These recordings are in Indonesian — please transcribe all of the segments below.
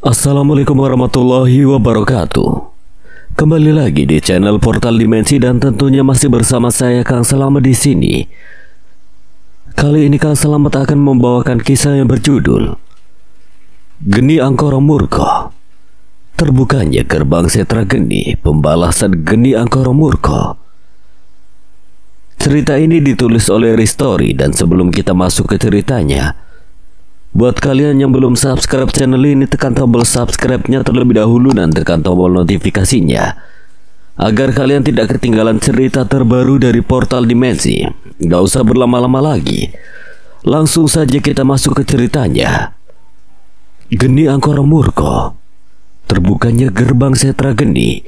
Assalamualaikum warahmatullahi wabarakatuh. Kembali lagi di channel Portal Dimensi dan tentunya masih bersama saya Kang Selamat di sini. Kali ini Kang Selamat akan membawakan kisah yang berjudul Geni Angkara Murka. Terbukanya gerbang Setra Geni, pembalasan Geni Angkara Murka. Cerita ini ditulis oleh Ristori, dan sebelum kita masuk ke ceritanya, buat kalian yang belum subscribe channel ini, tekan tombol subscribe-nya terlebih dahulu dan tekan tombol notifikasinya agar kalian tidak ketinggalan cerita terbaru dari Portal Dimensi. Gak usah berlama-lama lagi, langsung saja kita masuk ke ceritanya. Geni Angkara Murka. Terbukanya gerbang Setra Geni,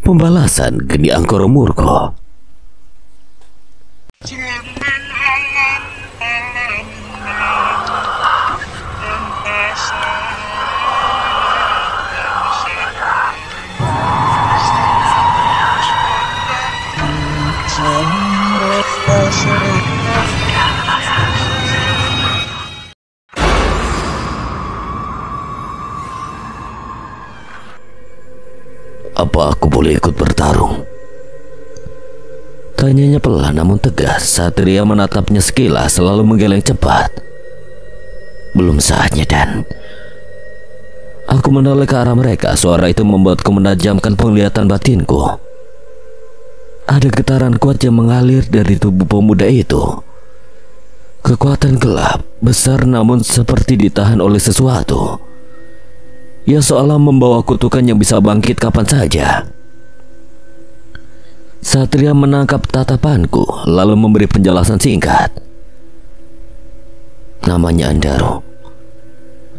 pembalasan Geni Angkara Murka. Apa aku boleh ikut bertarung? Tanyanya pelan namun tegas. Satria menatapnya sekilas selalu menggeleng cepat. Belum saatnya, Dan. Aku menoleh ke arah mereka. Suara itu membuatku menajamkan penglihatan batinku. Ada getaran kuat yang mengalir dari tubuh pemuda itu. Kekuatan gelap, besar namun seperti ditahan oleh sesuatu. Ia seolah membawa kutukan yang bisa bangkit kapan saja. Satria menangkap tatapanku lalu memberi penjelasan singkat. Namanya Andaro.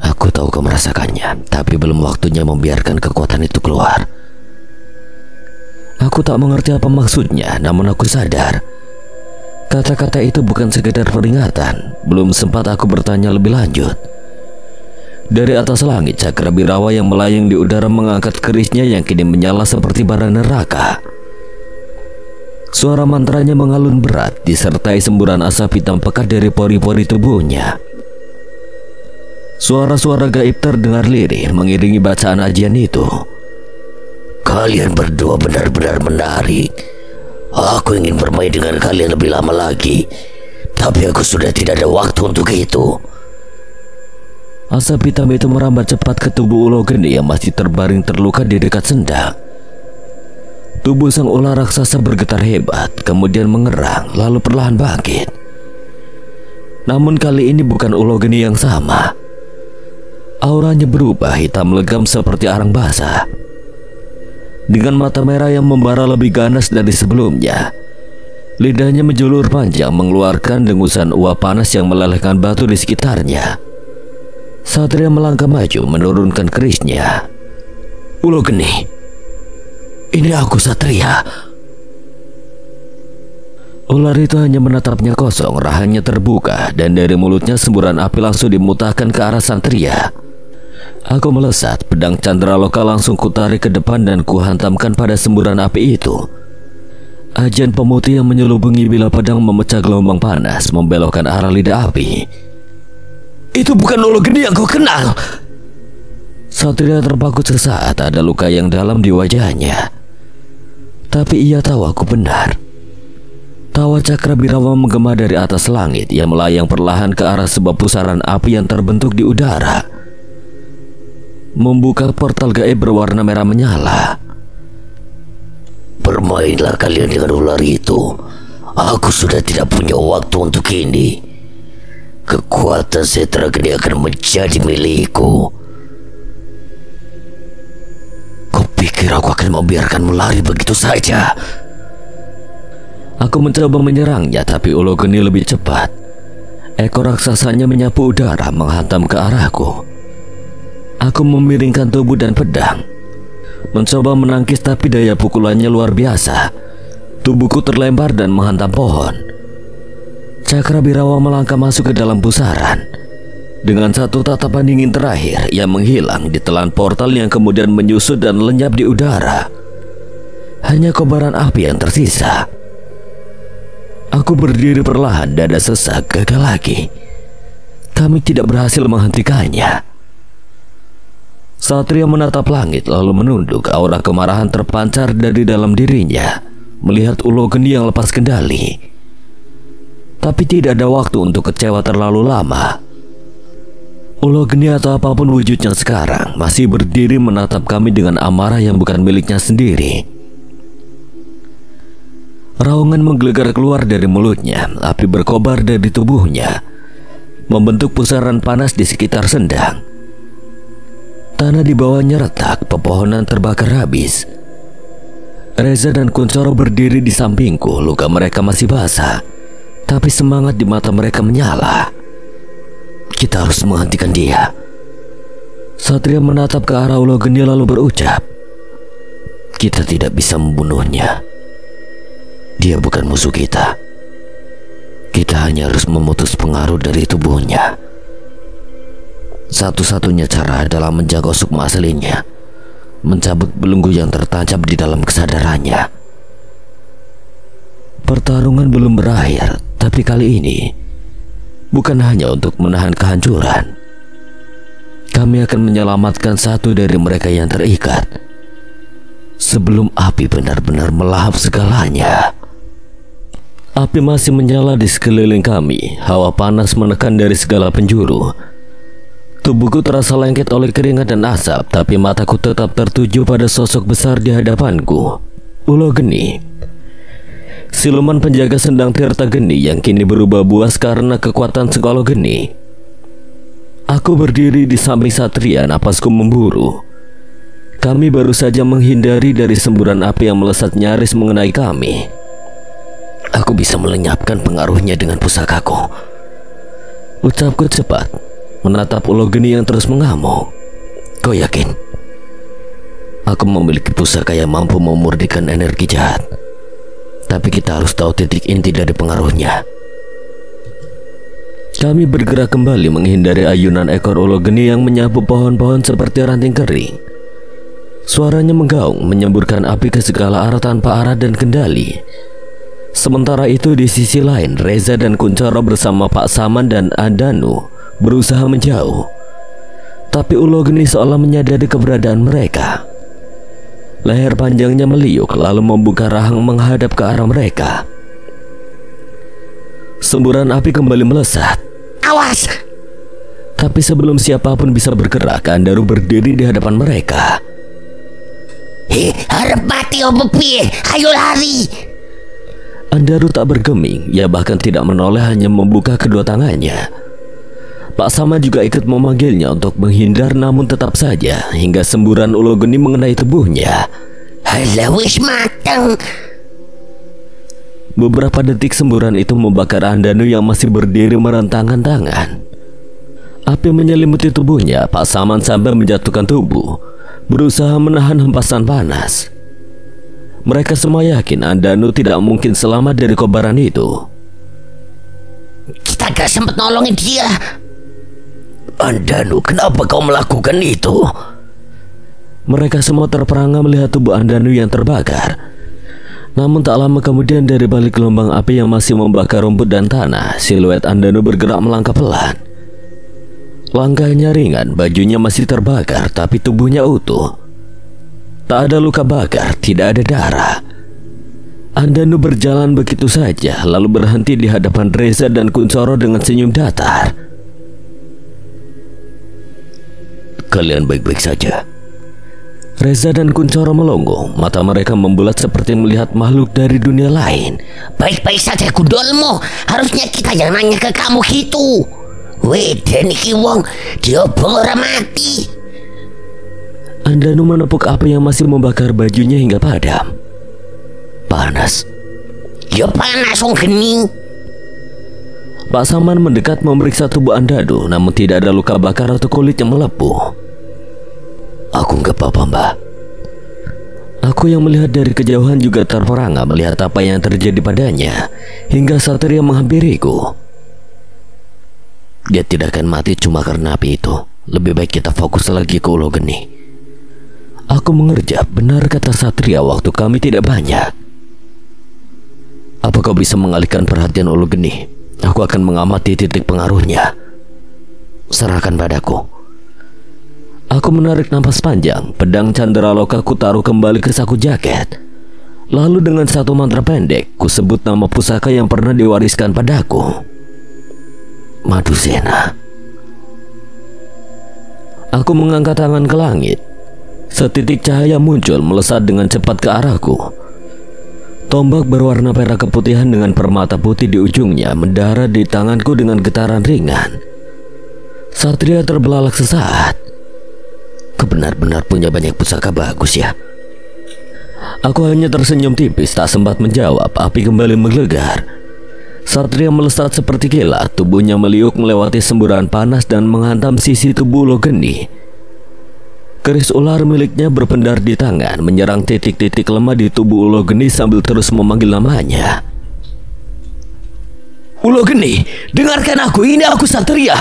Aku tahu kau merasakannya, tapi belum waktunya membiarkan kekuatan itu keluar. Aku tak mengerti apa maksudnya, namun aku sadar kata-kata itu bukan sekedar peringatan. Belum sempat aku bertanya lebih lanjut. Dari atas langit, cakra birawa yang melayang di udara mengangkat kerisnya yang kini menyala seperti bara neraka. Suara mantranya mengalun berat, disertai semburan asap hitam pekat dari pori-pori tubuhnya. Suara-suara gaib terdengar lirih mengiringi bacaan ajian itu. Kalian berdua benar-benar menarik. Aku ingin bermain dengan kalian lebih lama lagi, tapi aku sudah tidak ada waktu untuk itu. Asap hitam itu merambat cepat ke tubuh ulo geni yang masih terbaring terluka di dekat sendang. Tubuh sang ular raksasa bergetar hebat, kemudian mengerang, lalu perlahan bangkit. Namun kali ini bukan ulo geni yang sama. Auranya berubah hitam legam seperti arang basah. Dengan mata merah yang membara lebih ganas dari sebelumnya, lidahnya menjulur panjang mengeluarkan dengusan uap panas yang melelehkan batu di sekitarnya. Satria melangkah maju menurunkan kerisnya. Ulo Geni, ini aku Satria. Ular itu hanya menatapnya kosong, rahangnya terbuka, dan dari mulutnya semburan api langsung dimutahkan ke arah Satria. Aku melesat, pedang Candraloka langsung kutarik ke depan dan kuhantamkan pada semburan api itu. Ajian pemutih yang menyelubungi bila pedang memecah gelombang panas, membelokkan arah lidah api. Itu bukan ulo geni yang kau kenal. Satria terpaku sesaat, ada luka yang dalam di wajahnya. Tapi ia tahu aku benar. Tawa cakra birawa menggema dari atas langit yang melayang perlahan ke arah sebuah pusaran api yang terbentuk di udara, membuka portal gaib berwarna merah menyala. Bermainlah kalian dengan ular itu. Aku sudah tidak punya waktu untuk ini. Kekuatan Setra Geni akan menjadi milikku. Kau pikir aku akan membiarkanmu lari begitu saja? Aku mencoba menyerangnya, tapi ulo geni lebih cepat. Ekor raksasanya menyapu udara menghantam ke arahku. Aku memiringkan tubuh dan pedang, mencoba menangkis, tapi daya pukulannya luar biasa. Tubuhku terlempar dan menghantam pohon. Cakra birawa melangkah masuk ke dalam pusaran. Dengan satu tatapan dingin terakhir, ia menghilang di telan portal yang kemudian menyusut dan lenyap di udara. Hanya kobaran api yang tersisa. Aku berdiri perlahan, dada sesak, gagal lagi. Kami tidak berhasil menghentikannya. Satria menatap langit lalu menunduk. Aura kemarahan terpancar dari dalam dirinya melihat Ulo Geni yang lepas kendali. Tapi tidak ada waktu untuk kecewa terlalu lama. Ulo Geni atau apapun wujudnya sekarang masih berdiri menatap kami dengan amarah yang bukan miliknya sendiri. Raungan menggelegar keluar dari mulutnya, api berkobar dari tubuhnya, membentuk pusaran panas di sekitar sendang. Tanah di bawahnya retak, pepohonan terbakar habis. Reza dan Kuncoro berdiri di sampingku, luka mereka masih basah, tapi semangat di mata mereka menyala. Kita harus menghentikan dia. Satria menatap ke arah Ulo Geni lalu berucap, kita tidak bisa membunuhnya. Dia bukan musuh kita. Kita hanya harus memutus pengaruh dari tubuhnya. Satu-satunya cara adalah menjaga sukma aslinya, mencabut belenggu yang tertancap di dalam kesadarannya. Pertarungan belum berakhir, tapi kali ini bukan hanya untuk menahan kehancuran. Kami akan menyelamatkan satu dari mereka yang terikat sebelum api benar-benar melahap segalanya. Api masih menyala di sekeliling kami. Hawa panas menekan dari segala penjuru. Tubuhku terasa lengket oleh keringat dan asap, tapi mataku tetap tertuju pada sosok besar di hadapanku, Ulo Geni. Siluman penjaga sendang Tirta Geni yang kini berubah buas karena kekuatan Sengkolo Geni. Aku berdiri di samping Satria, napasku memburu. Kami baru saja menghindari dari semburan api yang melesat nyaris mengenai kami. Aku bisa melenyapkan pengaruhnya dengan pusakaku. Ucapku cepat, menatap Ulo Geni yang terus mengamuk. Kau yakin? Aku memiliki pusaka yang mampu memurnikan energi jahat. Tapi kita harus tahu titik inti dari pengaruhnya. Kami bergerak kembali menghindari ayunan ekor Ulo Geni yang menyapu pohon-pohon seperti ranting kering. Suaranya menggaung, menyemburkan api ke segala arah tanpa arah dan kendali. Sementara itu di sisi lain, Reza dan Kuncoro bersama Pak Saman dan Andanu berusaha menjauh. Tapi Ulo Geni seolah menyadari keberadaan mereka. Leher panjangnya meliuk lalu membuka rahang menghadap ke arah mereka. Semburan api kembali melesat. Awas! Tapi sebelum siapapun bisa bergerak, Andaru berdiri di hadapan mereka. Harap mati Om Bepi, ayo lari! Andaru tak bergeming, ia bahkan tidak menoleh, hanya membuka kedua tangannya. Pak Sama juga ikut memanggilnya untuk menghindar, namun tetap saja hingga semburan Ulo Geni mengenai tubuhnya. Halah wis mateng. Beberapa detik semburan itu membakar Andanu yang masih berdiri merentangkan tangan. Api menyelimuti tubuhnya. Pak Saman sampai menjatuhkan tubuh, berusaha menahan hempasan panas. Mereka semua yakin Andanu tidak mungkin selamat dari kobaran itu. Kita gak sempat nolongin dia. Andanu, kenapa kau melakukan itu? Mereka semua terperangah melihat tubuh Andanu yang terbakar. Namun tak lama kemudian dari balik gelombang api yang masih membakar rumput dan tanah, siluet Andanu bergerak melangkah pelan. Langkahnya ringan, bajunya masih terbakar, tapi tubuhnya utuh. Tak ada luka bakar, tidak ada darah. Andanu berjalan begitu saja, lalu berhenti di hadapan Reza dan Kuncoro dengan senyum datar. Kalian baik-baik saja? Reza dan Kuncoro melongo, mata mereka membulat seperti melihat makhluk dari dunia lain. Baik-baik saja Gundolmo, harusnya kita yang nanya ke kamu gitu. Weh, Deniki Wong, dia ora mati. Andanu menepuk api yang masih membakar bajunya hingga padam. Panas. Ya panas Wong Geni. Pak Saman mendekat memeriksa tubuh Andanu, namun tidak ada luka bakar atau kulit yang melepuh. Aku nggak apa-apa, Mbak. Aku yang melihat dari kejauhan juga terperangah melihat apa yang terjadi padanya, hingga Satria menghampiriku. Dia tidak akan mati cuma karena api itu. Lebih baik kita fokus lagi ke Ulo Geni. Aku mengerjap, benar kata Satria, waktu kami tidak banyak. Apa kau bisa mengalihkan perhatian Ulo Geni? Aku akan mengamati titik pengaruhnya. Serahkan padaku. Aku menarik napas panjang. Pedang Candraloka ku taruh kembali ke saku jaket. Lalu dengan satu mantra pendek, ku sebut nama pusaka yang pernah diwariskan padaku. Madusena. Aku mengangkat tangan ke langit. Setitik cahaya muncul melesat dengan cepat ke arahku. Tombak berwarna perak keputihan dengan permata putih di ujungnya mendarat di tanganku dengan getaran ringan. Satria terbelalak sesaat. Kau benar-benar punya banyak pusaka bagus ya. Aku hanya tersenyum tipis, tak sempat menjawab. Api kembali menggelegar. Satria melesat seperti kilat. Tubuhnya meliuk melewati semburan panas dan menghantam sisi tubuh Ulo Geni. Keris ular miliknya berpendar di tangan, menyerang titik-titik lemah di tubuh Ulo Geni sambil terus memanggil namanya. Ulo Geni, dengarkan aku, ini aku Satria.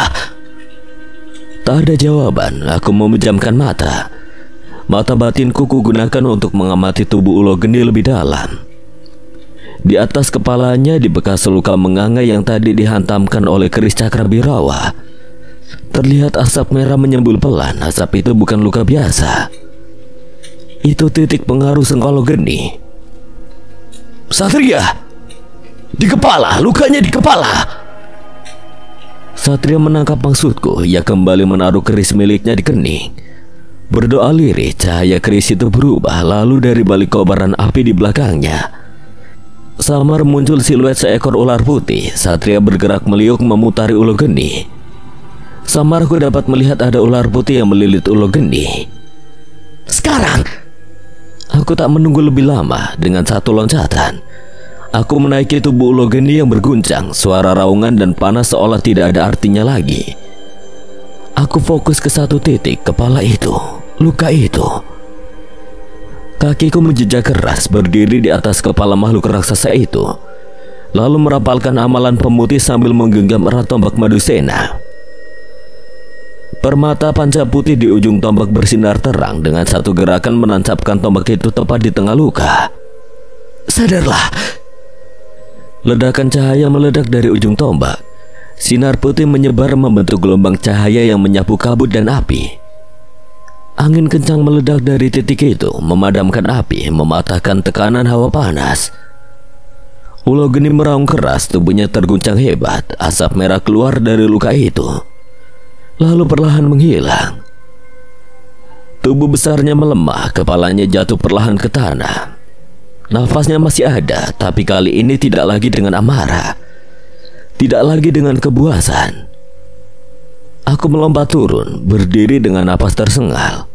Tak ada jawaban. Aku memejamkan mata. Mata batinku kugunakan untuk mengamati tubuh Ulo Geni lebih dalam. Di atas kepalanya, di bekas luka menganga yang tadi dihantamkan oleh keris Cakrabirawa, terlihat asap merah menyembul pelan. Asap itu bukan luka biasa. Itu titik pengaruh Sengkolo Geni. Satria, di kepala, lukanya di kepala. Satria menangkap maksudku. Ia kembali menaruh keris miliknya di kening. Berdoa lirih, cahaya keris itu berubah. Lalu dari balik kobaran api di belakangnya, samar muncul siluet seekor ular putih. Satria bergerak meliuk memutari Ulo Geni. Samar aku dapat melihat ada ular putih yang melilit Ulo Geni. Sekarang! Aku tak menunggu lebih lama. Dengan satu loncatan, aku menaiki tubuh Ulo Geni yang berguncang. Suara raungan dan panas seolah tidak ada artinya lagi. Aku fokus ke satu titik, kepala itu, luka itu. Kakiku menjejak keras berdiri di atas kepala makhluk raksasa itu, lalu merapalkan amalan pemutih sambil menggenggam erat tombak Madusena. Permata panca putih di ujung tombak bersinar terang. Dengan satu gerakan menancapkan tombak itu tepat di tengah luka. Sadarlah! Ledakan cahaya meledak dari ujung tombak. Sinar putih menyebar membentuk gelombang cahaya yang menyapu kabut dan api. Angin kencang meledak dari titik itu, memadamkan api, mematahkan tekanan hawa panas. Ulo Geni meraung keras, tubuhnya terguncang hebat. Asap merah keluar dari luka itu, lalu perlahan menghilang. Tubuh besarnya melemah, kepalanya jatuh perlahan ke tanah. Nafasnya masih ada, tapi kali ini tidak lagi dengan amarah, tidak lagi dengan kebuasan. Aku melompat turun, berdiri dengan napas tersengal.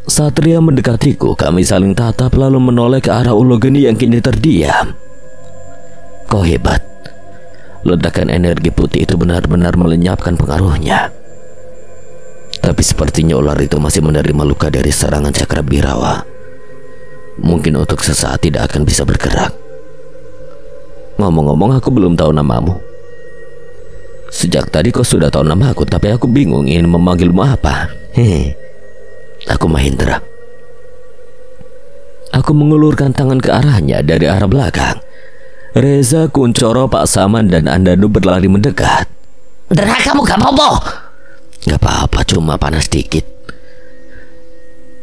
Satria mendekatiku, kami saling tatap lalu menoleh ke arah Ulo Geni yang kini terdiam. Kau hebat. Ledakan energi putih itu benar-benar melenyapkan pengaruhnya. Tapi sepertinya ular itu masih menerima luka dari serangan Cakrabirawa. Mungkin untuk sesaat tidak akan bisa bergerak. Ngomong-ngomong, aku belum tahu namamu. Sejak tadi kau sudah tahu nama aku, tapi aku bingung ingin memanggilmu apa. Aku Mahendra. Aku mengulurkan tangan ke arahnya dari arah belakang. Reza, Kuncoro, Pak Saman, dan Andanu berlari mendekat. Dera, kamu gak apa-apa? Gak apa-apa, cuma panas dikit.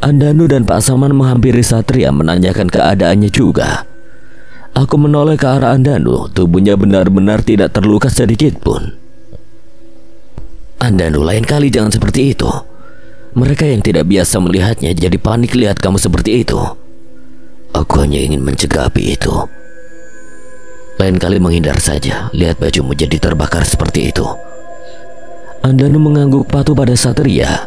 Andanu dan Pak Saman menghampiri Satria menanyakan keadaannya juga. Aku menoleh ke arah Andanu, tubuhnya benar-benar tidak terluka sedikit pun. Andanu, lain kali jangan seperti itu. Mereka yang tidak biasa melihatnya jadi panik lihat kamu seperti itu. Aku hanya ingin mencegah api itu. Lain kali menghindar saja. Lihat bajumu jadi terbakar seperti itu. Andanu mengangguk patuh pada Satria.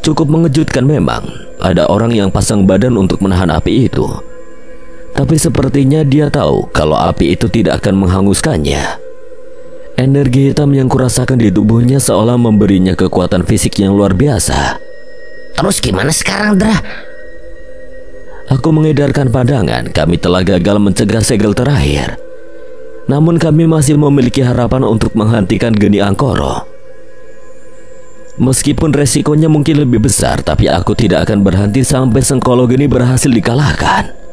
Cukup mengejutkan memang. Ada orang yang pasang badan untuk menahan api itu. Tapi sepertinya dia tahu kalau api itu tidak akan menghanguskannya. Energi hitam yang kurasakan di tubuhnya seolah memberinya kekuatan fisik yang luar biasa. Terus gimana sekarang, Dra? Aku mengedarkan pandangan. Kami telah gagal mencegah segel terakhir. Namun kami masih memiliki harapan untuk menghentikan Geni Angkoro. Meskipun resikonya mungkin lebih besar, tapi aku tidak akan berhenti sampai Sengkolo Geni berhasil dikalahkan.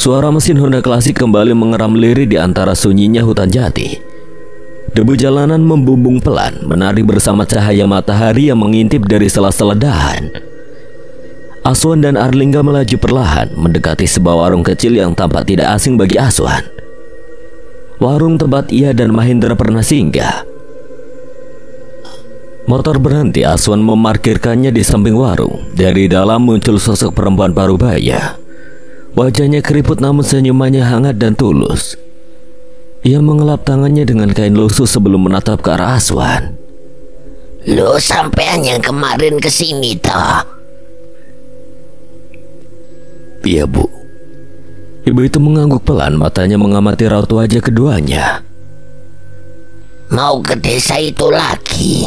Suara mesin Honda klasik kembali mengeram lirih di antara sunyinya hutan jati. Debu jalanan membumbung pelan, menari bersama cahaya matahari yang mengintip dari sela-sela dahan. Aswan dan Arlingga melaju perlahan mendekati sebuah warung kecil yang tampak tidak asing bagi Aswan. Warung tempat ia dan Mahendra pernah singgah. Motor berhenti, Aswan memarkirkannya di samping warung. Dari dalam muncul sosok perempuan parubaya. Wajahnya keriput namun senyumannya hangat dan tulus. Ia mengelap tangannya dengan kain lusuh sebelum menatap ke arah Aswan. Lo sampean yang kemarin kesini toh? Iya bu. Ibu itu mengangguk pelan, matanya mengamati raut wajah keduanya. Mau ke desa itu lagi?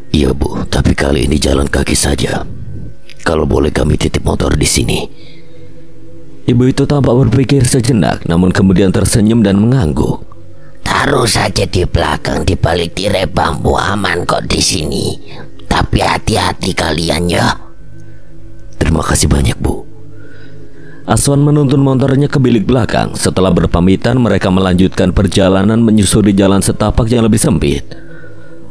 Iya bu, tapi kali ini jalan kaki saja. Kalau boleh kami titip motor di sini. Ibu itu tampak berpikir sejenak, namun kemudian tersenyum dan mengangguk. Taruh saja di belakang di balik tirai bambu, aman kok di sini. Tapi hati-hati kalian ya. Terima kasih banyak bu. Aswan menuntun motornya ke bilik belakang. Setelah berpamitan, mereka melanjutkan perjalanan menyusuri jalan setapak yang lebih sempit.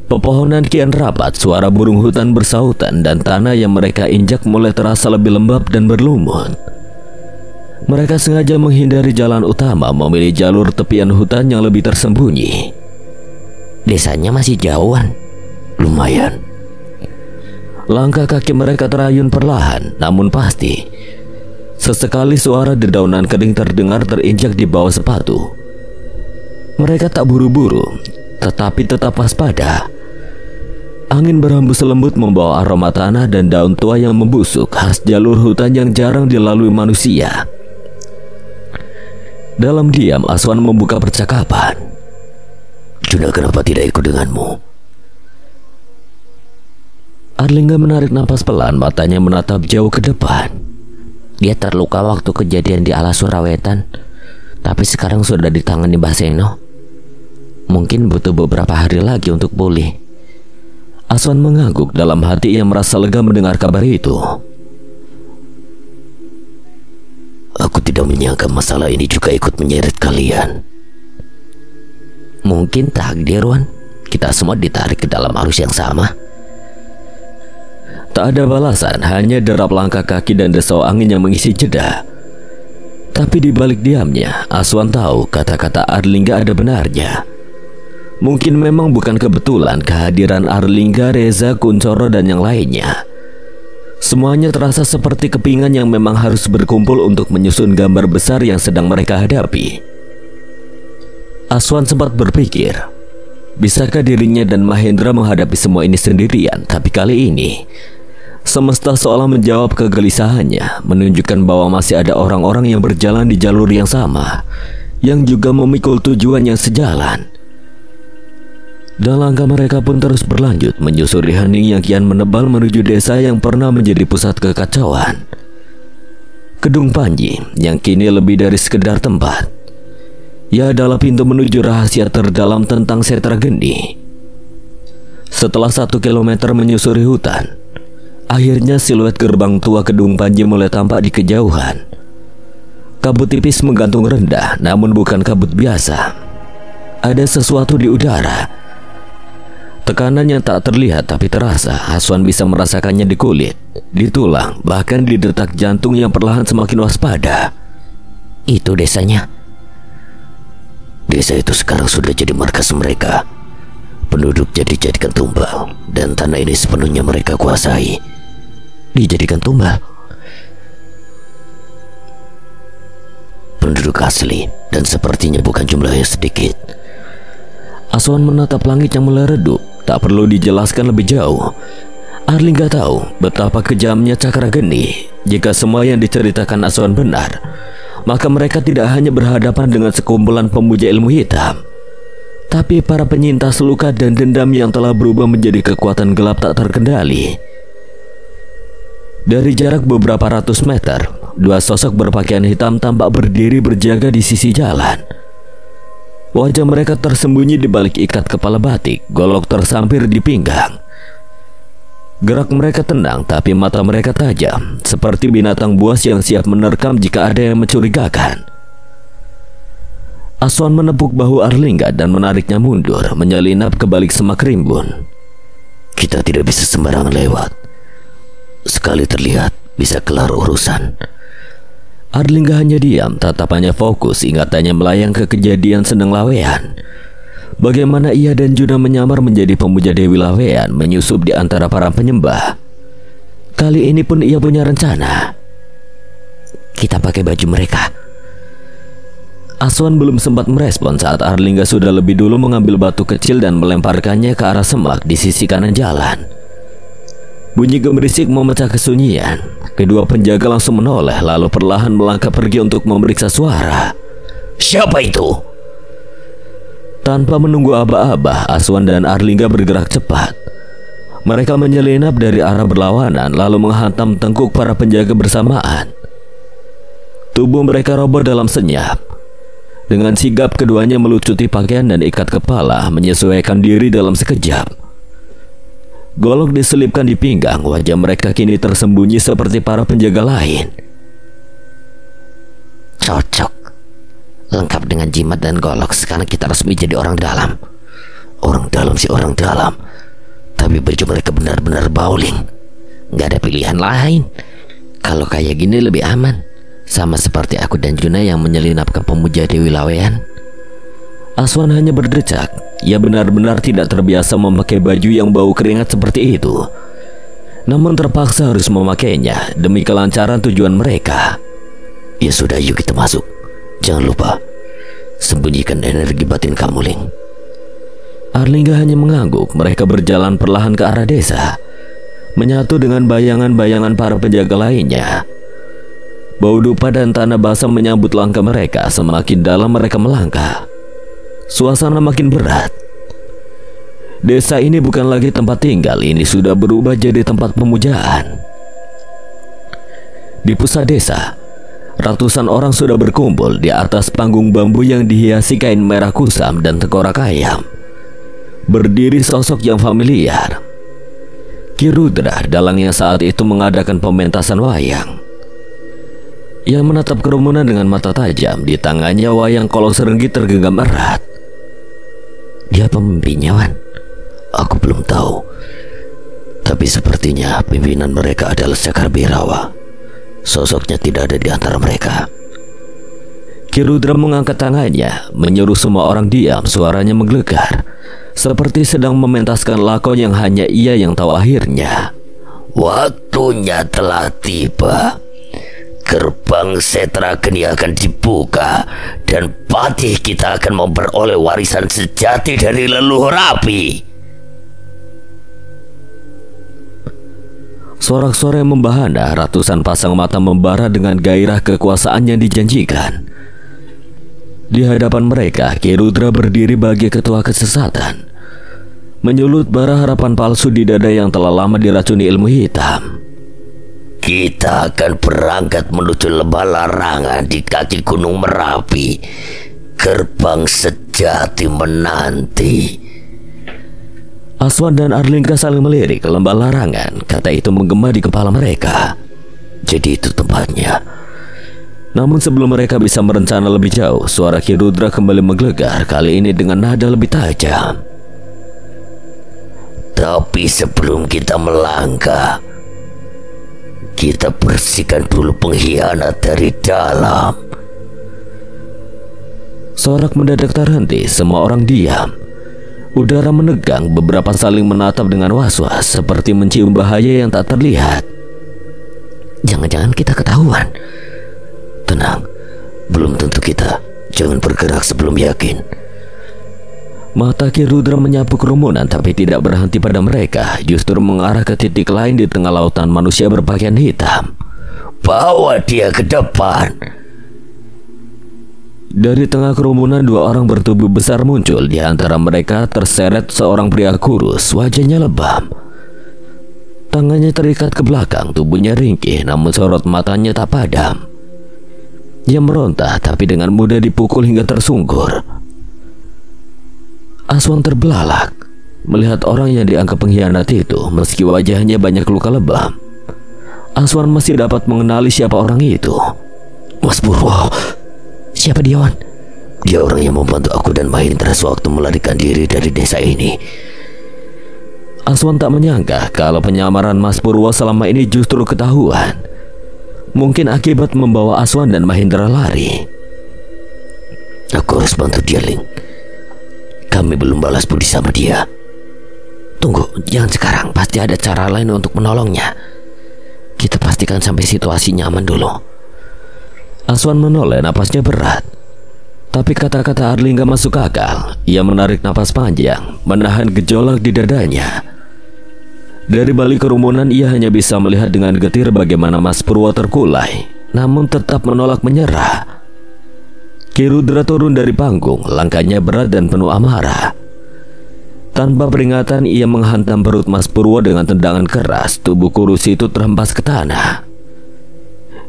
Pepohonan kian rapat, suara burung hutan bersautan, dan tanah yang mereka injak mulai terasa lebih lembab dan berlumut. Mereka sengaja menghindari jalan utama, memilih jalur tepian hutan yang lebih tersembunyi. Desanya masih jauhan. Lumayan. Langkah kaki mereka terayun perlahan, namun pasti. Sesekali suara dedaunan kering terdengar terinjak di bawah sepatu. Mereka tak buru-buru, tetapi tetap waspada. Angin berhembus lembut membawa aroma tanah dan daun tua yang membusuk, khas jalur hutan yang jarang dilalui manusia. Dalam diam, Aswan membuka percakapan. Juna kenapa tidak ikut denganmu? Arlingga menarik napas pelan, matanya menatap jauh ke depan. Dia terluka waktu kejadian di Alas Surawetan, tapi sekarang sudah ditangani Mbah Seno. Mungkin butuh beberapa hari lagi untuk pulih. Aswan mengangguk, dalam hati ia merasa lega mendengar kabar itu. Aku tidak menyangka masalah ini juga ikut menyeret kalian. Mungkin takdir, Wan. Kita semua ditarik ke dalam arus yang sama. Tak ada balasan, hanya derap langkah kaki dan desau angin yang mengisi jeda. Tapi di balik diamnya, Aswan tahu kata-kata Arlingga ada benarnya. Mungkin memang bukan kebetulan kehadiran Arlingga, Reza, Kuncoro, dan yang lainnya. Semuanya terasa seperti kepingan yang memang harus berkumpul untuk menyusun gambar besar yang sedang mereka hadapi. Aswan sempat berpikir, bisakah dirinya dan Mahendra menghadapi semua ini sendirian? Tapi kali ini, semesta seolah menjawab kegelisahannya, menunjukkan bahwa masih ada orang-orang yang berjalan di jalur yang sama, yang juga memikul tujuan yang sejalan. Dan langkah mereka pun terus berlanjut menyusuri hening yang kian menebal menuju desa yang pernah menjadi pusat kekacauan. Kedung Panji yang kini lebih dari sekedar tempat. Ia adalah pintu menuju rahasia terdalam tentang Setra Geni. Setelah 1 kilometer menyusuri hutan, akhirnya siluet gerbang tua Kedung Panji mulai tampak di kejauhan. Kabut tipis menggantung rendah, namun bukan kabut biasa. Ada sesuatu di udara. Tekanan yang tak terlihat tapi terasa. Aswan bisa merasakannya di kulit, di tulang, bahkan di detak jantung yang perlahan semakin waspada. Itu desanya. Desa itu sekarang sudah jadi markas mereka. Penduduk dijadikan tumbal, dan tanah ini sepenuhnya mereka kuasai. Dijadikan tumbal? Penduduk asli, dan sepertinya bukan jumlahnya sedikit. Aswan menatap langit yang mulai redup. Tak perlu dijelaskan lebih jauh. Arlingga tahu betapa kejamnya Cakra Geni. Jika semua yang diceritakan Aswan benar, maka mereka tidak hanya berhadapan dengan sekumpulan pemuja ilmu hitam, tapi para penyintas luka dan dendam yang telah berubah menjadi kekuatan gelap tak terkendali. Dari jarak beberapa ratus meter, 2 sosok berpakaian hitam tampak berdiri berjaga di sisi jalan. Wajah mereka tersembunyi di balik ikat kepala batik, golok tersampir di pinggang. Gerak mereka tenang, tapi mata mereka tajam, seperti binatang buas yang siap menerkam jika ada yang mencurigakan. Aswan menepuk bahu Arlingga dan menariknya mundur, menyelinap ke balik semak rimbun. Kita tidak bisa sembarangan lewat. Sekali terlihat, bisa kelar urusan. Arlingga hanya diam, tatapannya fokus, ingatannya melayang ke kejadian Sendang Lawean. Bagaimana ia dan Juna menyamar menjadi pemuja Dewi Lawean, menyusup di antara para penyembah. Kali ini pun ia punya rencana. Kita pakai baju mereka. Aswan belum sempat merespon saat Arlingga sudah lebih dulu mengambil batu kecil dan melemparkannya ke arah semak di sisi kanan jalan. Bunyi gemerisik memecah kesunyian. Kedua penjaga langsung menoleh lalu perlahan melangkah pergi untuk memeriksa suara. Siapa itu? Tanpa menunggu aba-aba, Aswan dan Arlingga bergerak cepat. Mereka menyelinap dari arah berlawanan lalu menghantam tengkuk para penjaga bersamaan. Tubuh mereka roboh dalam senyap. Dengan sigap keduanya melucuti pakaian dan ikat kepala, menyesuaikan diri dalam sekejap. Golok diselipkan di pinggang, wajah mereka kini tersembunyi seperti para penjaga lain. Cocok. Lengkap dengan jimat dan golok, sekarang kita resmi jadi orang dalam. Orang dalam sih orang dalam. Tapi baju mereka benar-benar bowling. Gak ada pilihan lain. Kalau kayak gini lebih aman. Sama seperti aku dan Juna yang menyelinap ke pemuja Dewi Lawean. Aswan hanya berdecak. Ia benar-benar tidak terbiasa memakai baju yang bau keringat seperti itu. Namun terpaksa harus memakainya demi kelancaran tujuan mereka. Ya sudah, yuk kita masuk. Jangan lupa, sembunyikan energi batin kamu, Ling. Arlingga hanya mengangguk. Mereka berjalan perlahan ke arah desa, menyatu dengan bayangan-bayangan para penjaga lainnya. Bau dupa dan tanah basah menyambut langkah mereka. Semakin dalam mereka melangkah, suasana makin berat. Desa ini bukan lagi tempat tinggal, ini sudah berubah jadi tempat pemujaan. Di pusat desa, ratusan orang sudah berkumpul di atas panggung bambu yang dihiasi kain merah kusam dan tengkorak ayam. Berdiri sosok yang familiar, Ki Rudra, dalang yang saat itu mengadakan pementasan wayang. Ia menatap kerumunan dengan mata tajam. Di tangannya wayang kolong serenggi tergenggam erat. Dia pemimpinnya, Wan? Aku belum tahu. Tapi sepertinya pimpinan mereka adalah Sekar Birawa. Sosoknya tidak ada di antara mereka. Ki Rudra mengangkat tangannya, menyuruh semua orang diam. Suaranya menggelegar, seperti sedang mementaskan lakon yang hanya ia yang tahu akhirnya. Waktunya telah tiba. Gerbang Setra Geni akan dibuka dan patih kita akan memperoleh warisan sejati dari leluhur api. Sorak-sorai membahana, ratusan pasang mata membara dengan gairah kekuasaan yang dijanjikan. Di hadapan mereka, Ki Rudra berdiri bagi ketua kesesatan, menyulut bara harapan palsu di dada yang telah lama diracuni ilmu hitam. Kita akan berangkat menuju lembah larangan di kaki Gunung Merapi. Gerbang sejati menanti. Aswan dan Arlingga saling melirik ke lembah larangan. Kata itu menggema di kepala mereka. Jadi itu tempatnya. Namun sebelum mereka bisa merencana lebih jauh, suara Ki Rudra kembali menggelegar, kali ini dengan nada lebih tajam. Tapi sebelum kita melangkah, kita bersihkan dulu pengkhianat dari dalam. Sorak mendadak terhenti, semua orang diam. Udara menegang, beberapa saling menatap dengan was-was, seperti mencium bahaya yang tak terlihat. Jangan-jangan kita ketahuan. Tenang, belum tentu kita. Jangan bergerak sebelum yakin. Mata Ki Rudra menyapu kerumunan tapi tidak berhenti pada mereka, justru mengarah ke titik lain di tengah lautan manusia berpakaian hitam. Bawa dia ke depan. Dari tengah kerumunan dua orang bertubuh besar muncul. Di antara mereka terseret seorang pria kurus, wajahnya lebam. Tangannya terikat ke belakang, tubuhnya ringkih, namun sorot matanya tak padam. Ia meronta tapi dengan mudah dipukul hingga tersungkur. Aswan terbelalak melihat orang yang dianggap pengkhianat itu. Meski wajahnya banyak luka lebam, Aswan masih dapat mengenali siapa orang itu. Mas Purwo. Siapa dia, Wan? Dia orang yang membantu aku dan Mahendra sewaktu melarikan diri dari desa ini. Aswan tak menyangka kalau penyamaran Mas Purwo selama ini justru ketahuan. Mungkin akibat membawa Aswan dan Mahendra lari. Aku harus bantu dia, Ling. Kami belum balas budi sama dia. Tunggu, jangan sekarang. Pasti ada cara lain untuk menolongnya. Kita pastikan sampai situasi nyaman dulu. Aswan menoleh, napasnya berat. Tapi kata-kata Arli gak masuk akal. Ia menarik napas panjang, menahan gejolak di dadanya. Dari balik kerumunan ia hanya bisa melihat dengan getir bagaimana Mas Purwo terkulai, namun tetap menolak menyerah. Ki Rudra turun dari panggung, langkahnya berat dan penuh amarah. Tanpa peringatan ia menghantam perut Mas Purwo dengan tendangan keras. Tubuh kurus itu terhempas ke tanah.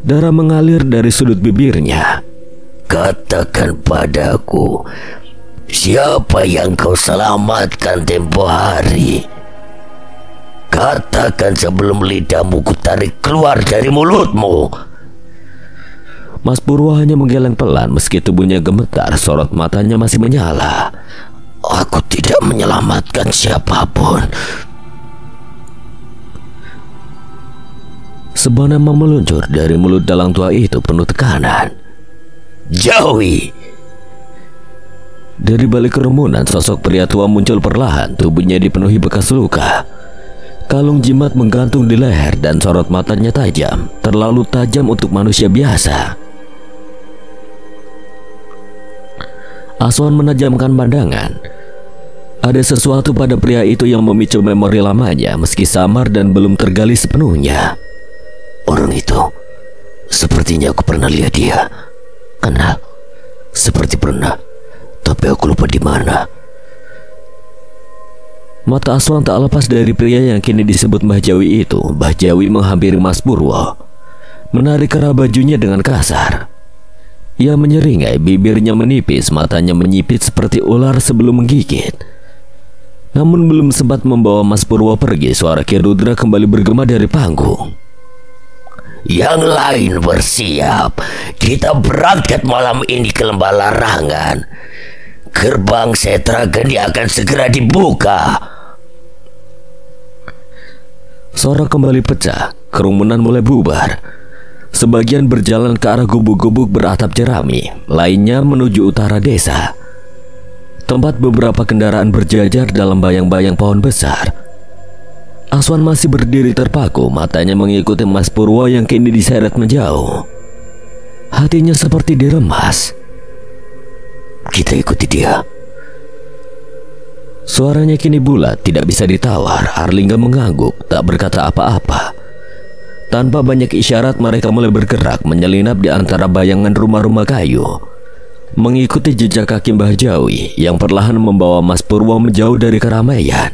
Darah mengalir dari sudut bibirnya. Katakan padaku, siapa yang kau selamatkan tempo hari? Katakan sebelum lidahmu kutarik keluar dari mulutmu. Mas Purwo hanya menggeleng pelan meski tubuhnya gemetar, sorot matanya masih menyala. Aku tidak menyelamatkan siapapun. Sebuah nama meluncur dari mulut dalang tua itu penuh tekanan. Jawi. Dari balik kerumunan sosok pria tua muncul perlahan, tubuhnya dipenuhi bekas luka. Kalung jimat menggantung di leher dan sorot matanya tajam, terlalu tajam untuk manusia biasa. Aswan menajamkan pandangan. Ada sesuatu pada pria itu yang memicu memori lamanya meski samar dan belum tergali sepenuhnya. Orang itu, sepertinya aku pernah lihat dia. Kenal, seperti pernah, tapi aku lupa di mana. Mata Aswan tak lepas dari pria yang kini disebut Mbah Jawi itu. Mbah Jawi menghampiri Mas Purwo, menarik kerah bajunya dengan kasar. Ia menyeringai, bibirnya menipis, matanya menyipit seperti ular sebelum menggigit. Namun belum sempat membawa Mas Purwo pergi, suara Ki Rudra kembali bergema dari panggung. Yang lain bersiap. Kita berangkat malam ini ke Lembah Larangan. Gerbang Setra Geni akan segera dibuka. Suara kembali pecah, kerumunan mulai bubar. Sebagian berjalan ke arah gubuk-gubuk beratap jerami, lainnya menuju utara desa, tempat beberapa kendaraan berjajar dalam bayang-bayang pohon besar. Aswan masih berdiri terpaku, matanya mengikuti Mas Purwo yang kini diseret menjauh. Hatinya seperti diremas. Kita ikuti dia. Suaranya kini bulat, tidak bisa ditawar. Arlingga mengangguk, tak berkata apa-apa. Tanpa banyak isyarat mereka mulai bergerak, menyelinap di antara bayangan rumah-rumah kayu, mengikuti jejak kaki Mbah Jawi yang perlahan membawa Mas Purwo menjauh dari keramaian.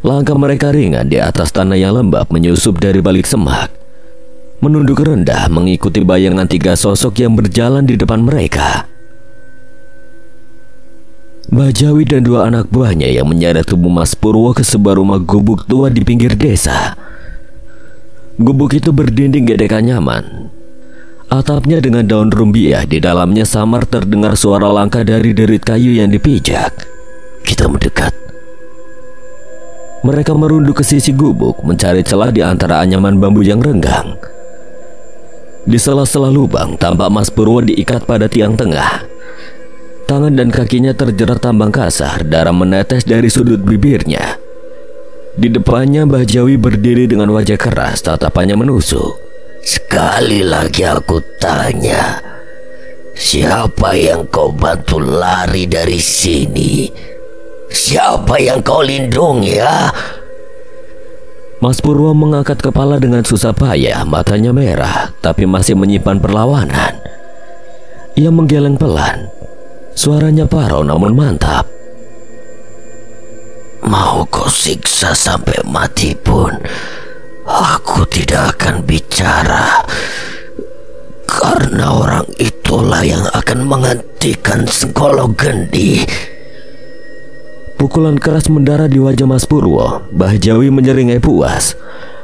Langkah mereka ringan di atas tanah yang lembab menyusup dari balik semak, menunduk rendah mengikuti bayangan tiga sosok yang berjalan di depan mereka. Mbah Jawi dan dua anak buahnya yang menyeret tubuh Mas Purwo ke sebuah rumah gubuk tua di pinggir desa. Gubuk itu berdinding gedekan nyaman. Atapnya dengan daun rumbia, di dalamnya samar terdengar suara langkah dari derit kayu yang dipijak. Kita mendekat. Mereka merunduk ke sisi gubuk, mencari celah di antara anyaman bambu yang renggang. Di sela-sela lubang, tampak Mas Purwo diikat pada tiang tengah. Tangan dan kakinya terjerat tambang kasar, darah menetes dari sudut bibirnya. Di depannya Mbah Jawi berdiri dengan wajah keras, tatapannya menusuk. Sekali lagi aku tanya, siapa yang kau bantu lari dari sini? Siapa yang kau lindungi ya? Mas Purwo mengangkat kepala dengan susah payah, matanya merah, tapi masih menyimpan perlawanan. Ia menggeleng pelan, suaranya parau namun mantap. Mau kau siksa sampai mati pun, aku tidak akan bicara. Karena orang itulah yang akan menggantikan Senggolo Geni. Pukulan keras mendarah di wajah Mas Purwo. Mbah Jawi menyeringai puas,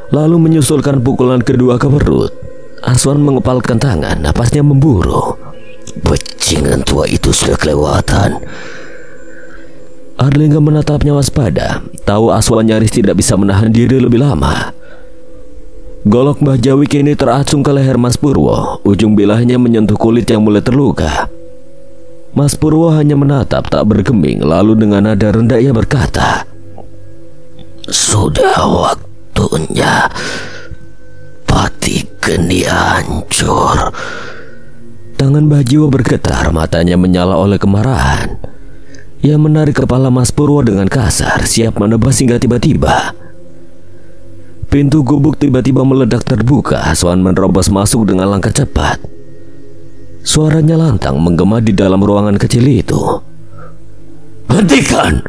lalu menyusulkan pukulan kedua ke perut. Aswan mengepalkan tangan, napasnya memburu. Bajingan tua itu sudah kelewatan. Arlingga menatapnya waspada, tahu Aswan nyaris tidak bisa menahan diri lebih lama. Golok Mbah Jawi kini teracung ke leher Mas Purwo, ujung bilahnya menyentuh kulit yang mulai terluka. Mas Purwo hanya menatap tak bergeming, lalu dengan nada rendah ia berkata, "Sudah waktunya Pati Geni hancur." Tangan Mbah Jiwo bergetar, matanya menyala oleh kemarahan. Ia menarik kepala Mas Purwo dengan kasar, siap menebas hingga tiba-tiba pintu gubuk tiba-tiba meledak terbuka. Aswan menerobos masuk dengan langkah cepat. Suaranya lantang menggema di dalam ruangan kecil itu. "Hentikan!"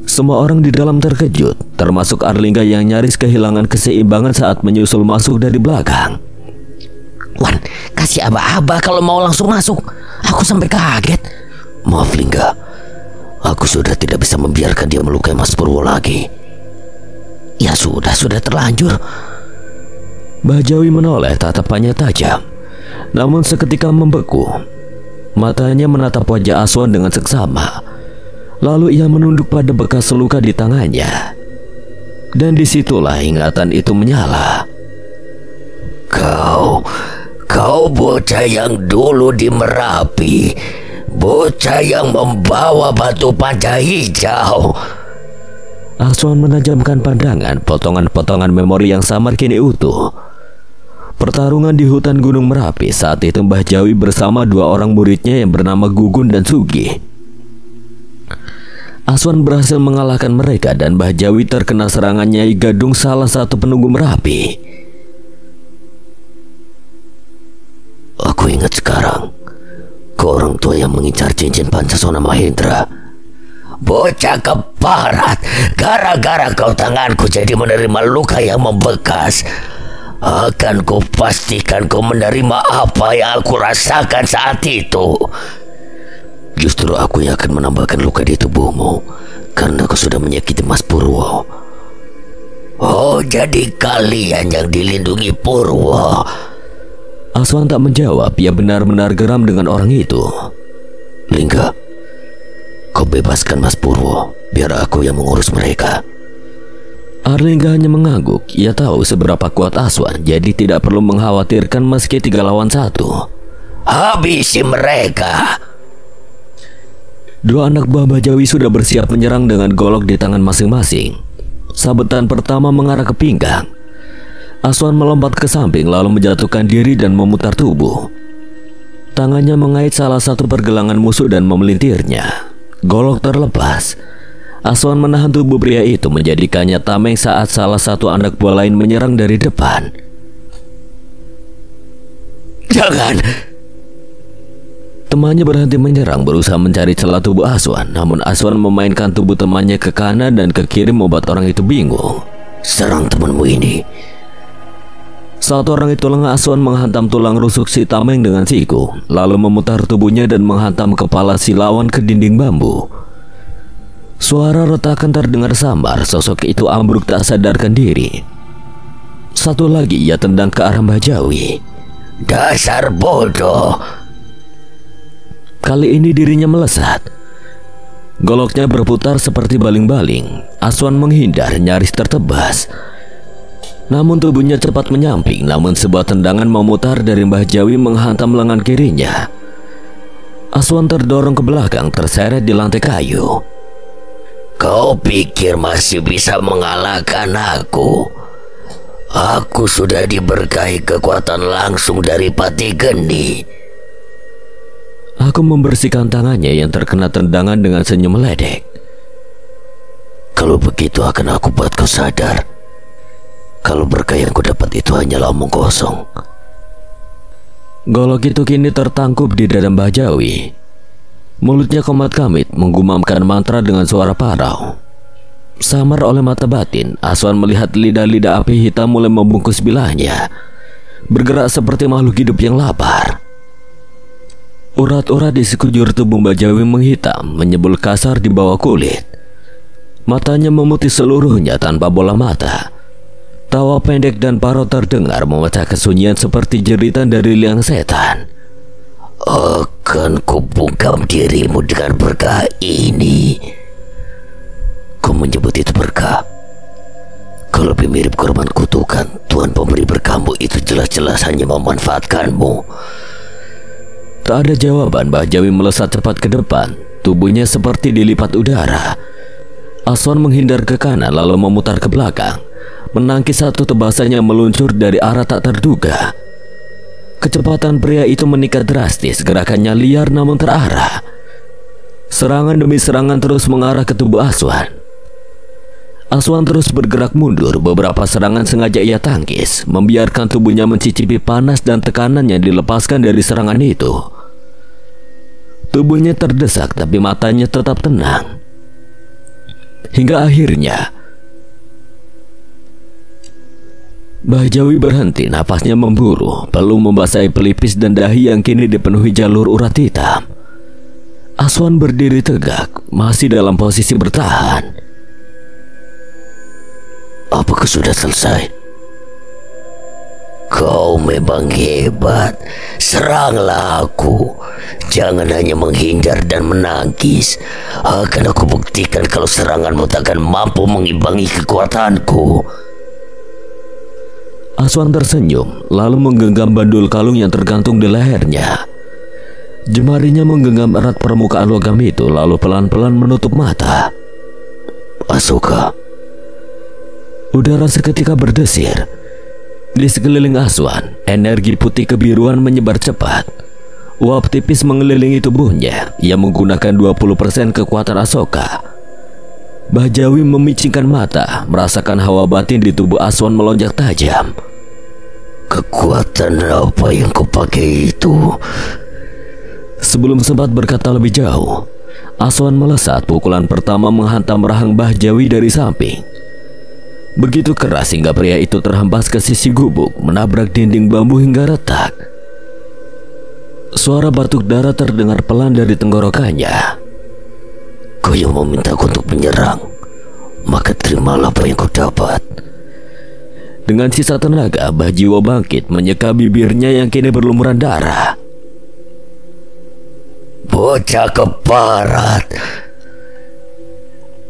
Semua orang di dalam terkejut, termasuk Arlingga yang nyaris kehilangan keseimbangan saat menyusul masuk dari belakang. "Wan, kasih aba-aba kalau mau langsung masuk. Aku sampai kaget." "Maaf Lingga, aku sudah tidak bisa membiarkan dia melukai Mas Purwo lagi." "Ya sudah terlanjur." Mbah Jawi menoleh, tatapannya tajam, namun seketika membeku. Matanya menatap wajah Aswan dengan seksama. Lalu ia menunduk pada bekas luka di tangannya. Dan disitulah ingatan itu menyala. Kau bocah yang dulu di Merapi, bocah yang membawa batu panca hijau." Aswan menajamkan pandangan, potongan-potongan memori yang samar kini utuh. Pertarungan di hutan Gunung Merapi saat itu Mbah Jawi bersama dua orang muridnya yang bernama Gugun dan Sugi. Aswan berhasil mengalahkan mereka dan Mbah Jawi terkena serangan Nyai Gadung, salah satu penunggu Merapi. "Aku ingat sekarang, kau orang tua yang mengincar cincin Pancasona Mahendra. Bocah keparat, gara-gara kau tanganku jadi menerima luka yang membekas. Akan kupastikan kau menerima apa yang aku rasakan saat itu. Justru aku yang akan menambahkan luka di tubuhmu, karena kau sudah menyakiti Mas Purwo." "Oh, jadi kalian yang dilindungi Purwo?" Aswan tak menjawab, ia benar-benar geram dengan orang itu. "Lingga, kau bebaskan Mas Purwo, biar aku yang mengurus mereka." Arlingga hanya mengangguk. Ia tahu seberapa kuat Aswan, jadi tidak perlu mengkhawatirkan meski 3 lawan 1. "Habisi mereka!" Dua anak buah Mbah Jawi sudah bersiap menyerang dengan golok di tangan masing-masing. Sabetan pertama mengarah ke pinggang. Aswan melompat ke samping lalu menjatuhkan diri dan memutar tubuh. Tangannya mengait salah satu pergelangan musuh dan memelintirnya. Golok terlepas. Aswan menahan tubuh pria itu, menjadikannya tameng saat salah satu anak buah lain menyerang dari depan. "Jangan!" Temannya berhenti menyerang, berusaha mencari celah tubuh Aswan. Namun Aswan memainkan tubuh temannya ke kanan dan ke kiri, membuat orang itu bingung. "Serang temanmu ini." Saat orang itu lengah, Aswan menghantam tulang rusuk si tameng dengan siku, lalu memutar tubuhnya dan menghantam kepala si lawan ke dinding bambu. Suara retakan terdengar samar, sosok itu ambruk tak sadarkan diri. Satu lagi ia tendang ke arah Mbah Jawi. "Dasar bodoh!" Kali ini dirinya melesat. Goloknya berputar seperti baling-baling. Aswan menghindar, nyaris tertebas. Namun tubuhnya cepat menyamping, namun sebuah tendangan memutar dari Mbah Jawi menghantam lengan kirinya. Aswan terdorong ke belakang, terseret di lantai kayu. "Kau pikir masih bisa mengalahkan aku? Aku sudah diberkahi kekuatan langsung dari Pati Geni." Aku membersihkan tangannya yang terkena tendangan dengan senyum meledek. "Kalau begitu akan aku buat kau sadar kalau berkah yang ku dapat itu hanyalah omong kosong." Golok itu kini tertangkup di dada Mbah Jawi. Mulutnya komat kamit menggumamkan mantra dengan suara parau. Samar oleh mata batin, Aswan melihat lidah-lidah api hitam mulai membungkus bilahnya, bergerak seperti makhluk hidup yang lapar. Urat-urat di sekujur tubuh Mbah Jawi menghitam, menyembul kasar di bawah kulit. Matanya memutih seluruhnya tanpa bola mata. Tawa pendek dan parau terdengar memecah kesunyian seperti jeritan dari liang setan. Akan kubungkam dirimu dengan berkah ini. Kau menyebut itu berkah? Kau lebih mirip korban kutukan. Tuhan pemberi berkahmu itu jelas-jelas hanya memanfaatkanmu. Tak ada jawaban. Mbah Jawi melesat cepat ke depan. Tubuhnya seperti dilipat udara. Aswan menghindar ke kanan lalu memutar ke belakang. Menangkis satu tebasan yang meluncur dari arah tak terduga. Kecepatan pria itu meningkat drastis. Gerakannya liar namun terarah. Serangan demi serangan terus mengarah ke tubuh Aswan. Aswan terus bergerak mundur. Beberapa serangan sengaja ia tangkis, membiarkan tubuhnya mencicipi panas dan tekanan yang dilepaskan dari serangan itu. Tubuhnya terdesak tapi matanya tetap tenang. Hingga akhirnya Mbah Jawi berhenti, napasnya memburu, belum membasahi pelipis dan dahi yang kini dipenuhi jalur urat hitam. Aswan berdiri tegak, masih dalam posisi bertahan. Apakah sudah selesai? Kau memang hebat. Seranglah aku. Jangan hanya menghindar dan menangkis. Akan aku buktikan kalau seranganmu takkan mampu mengimbangi kekuatanku. Aswan tersenyum, lalu menggenggam bandul kalung yang tergantung di lehernya. Jemarinya menggenggam erat permukaan logam itu, lalu pelan-pelan menutup mata. Asuka. Udara seketika berdesir. Di sekeliling Aswan, energi putih kebiruan menyebar cepat. Uap tipis mengelilingi tubuhnya. Ia menggunakan 20% kekuatan Asoka. Mbah Jawi memicingkan mata, merasakan hawa batin di tubuh Aswan melonjak tajam. Kekuatan apa yang kau pakai itu? Sebelum sempat berkata lebih jauh, Aswan melesat. Pukulan pertama menghantam rahang Mbah Jawi dari samping. Begitu keras hingga pria itu terhempas ke sisi gubuk, menabrak dinding bambu hingga retak. Suara batuk darah terdengar pelan dari tenggorokannya. Kau yang memintaku untuk menyerang, maka terimalah apa yang kau dapat. Dengan sisa tenaga, Mbah Jiwo bangkit, menyeka bibirnya yang kini berlumuran darah. Bocah keparat.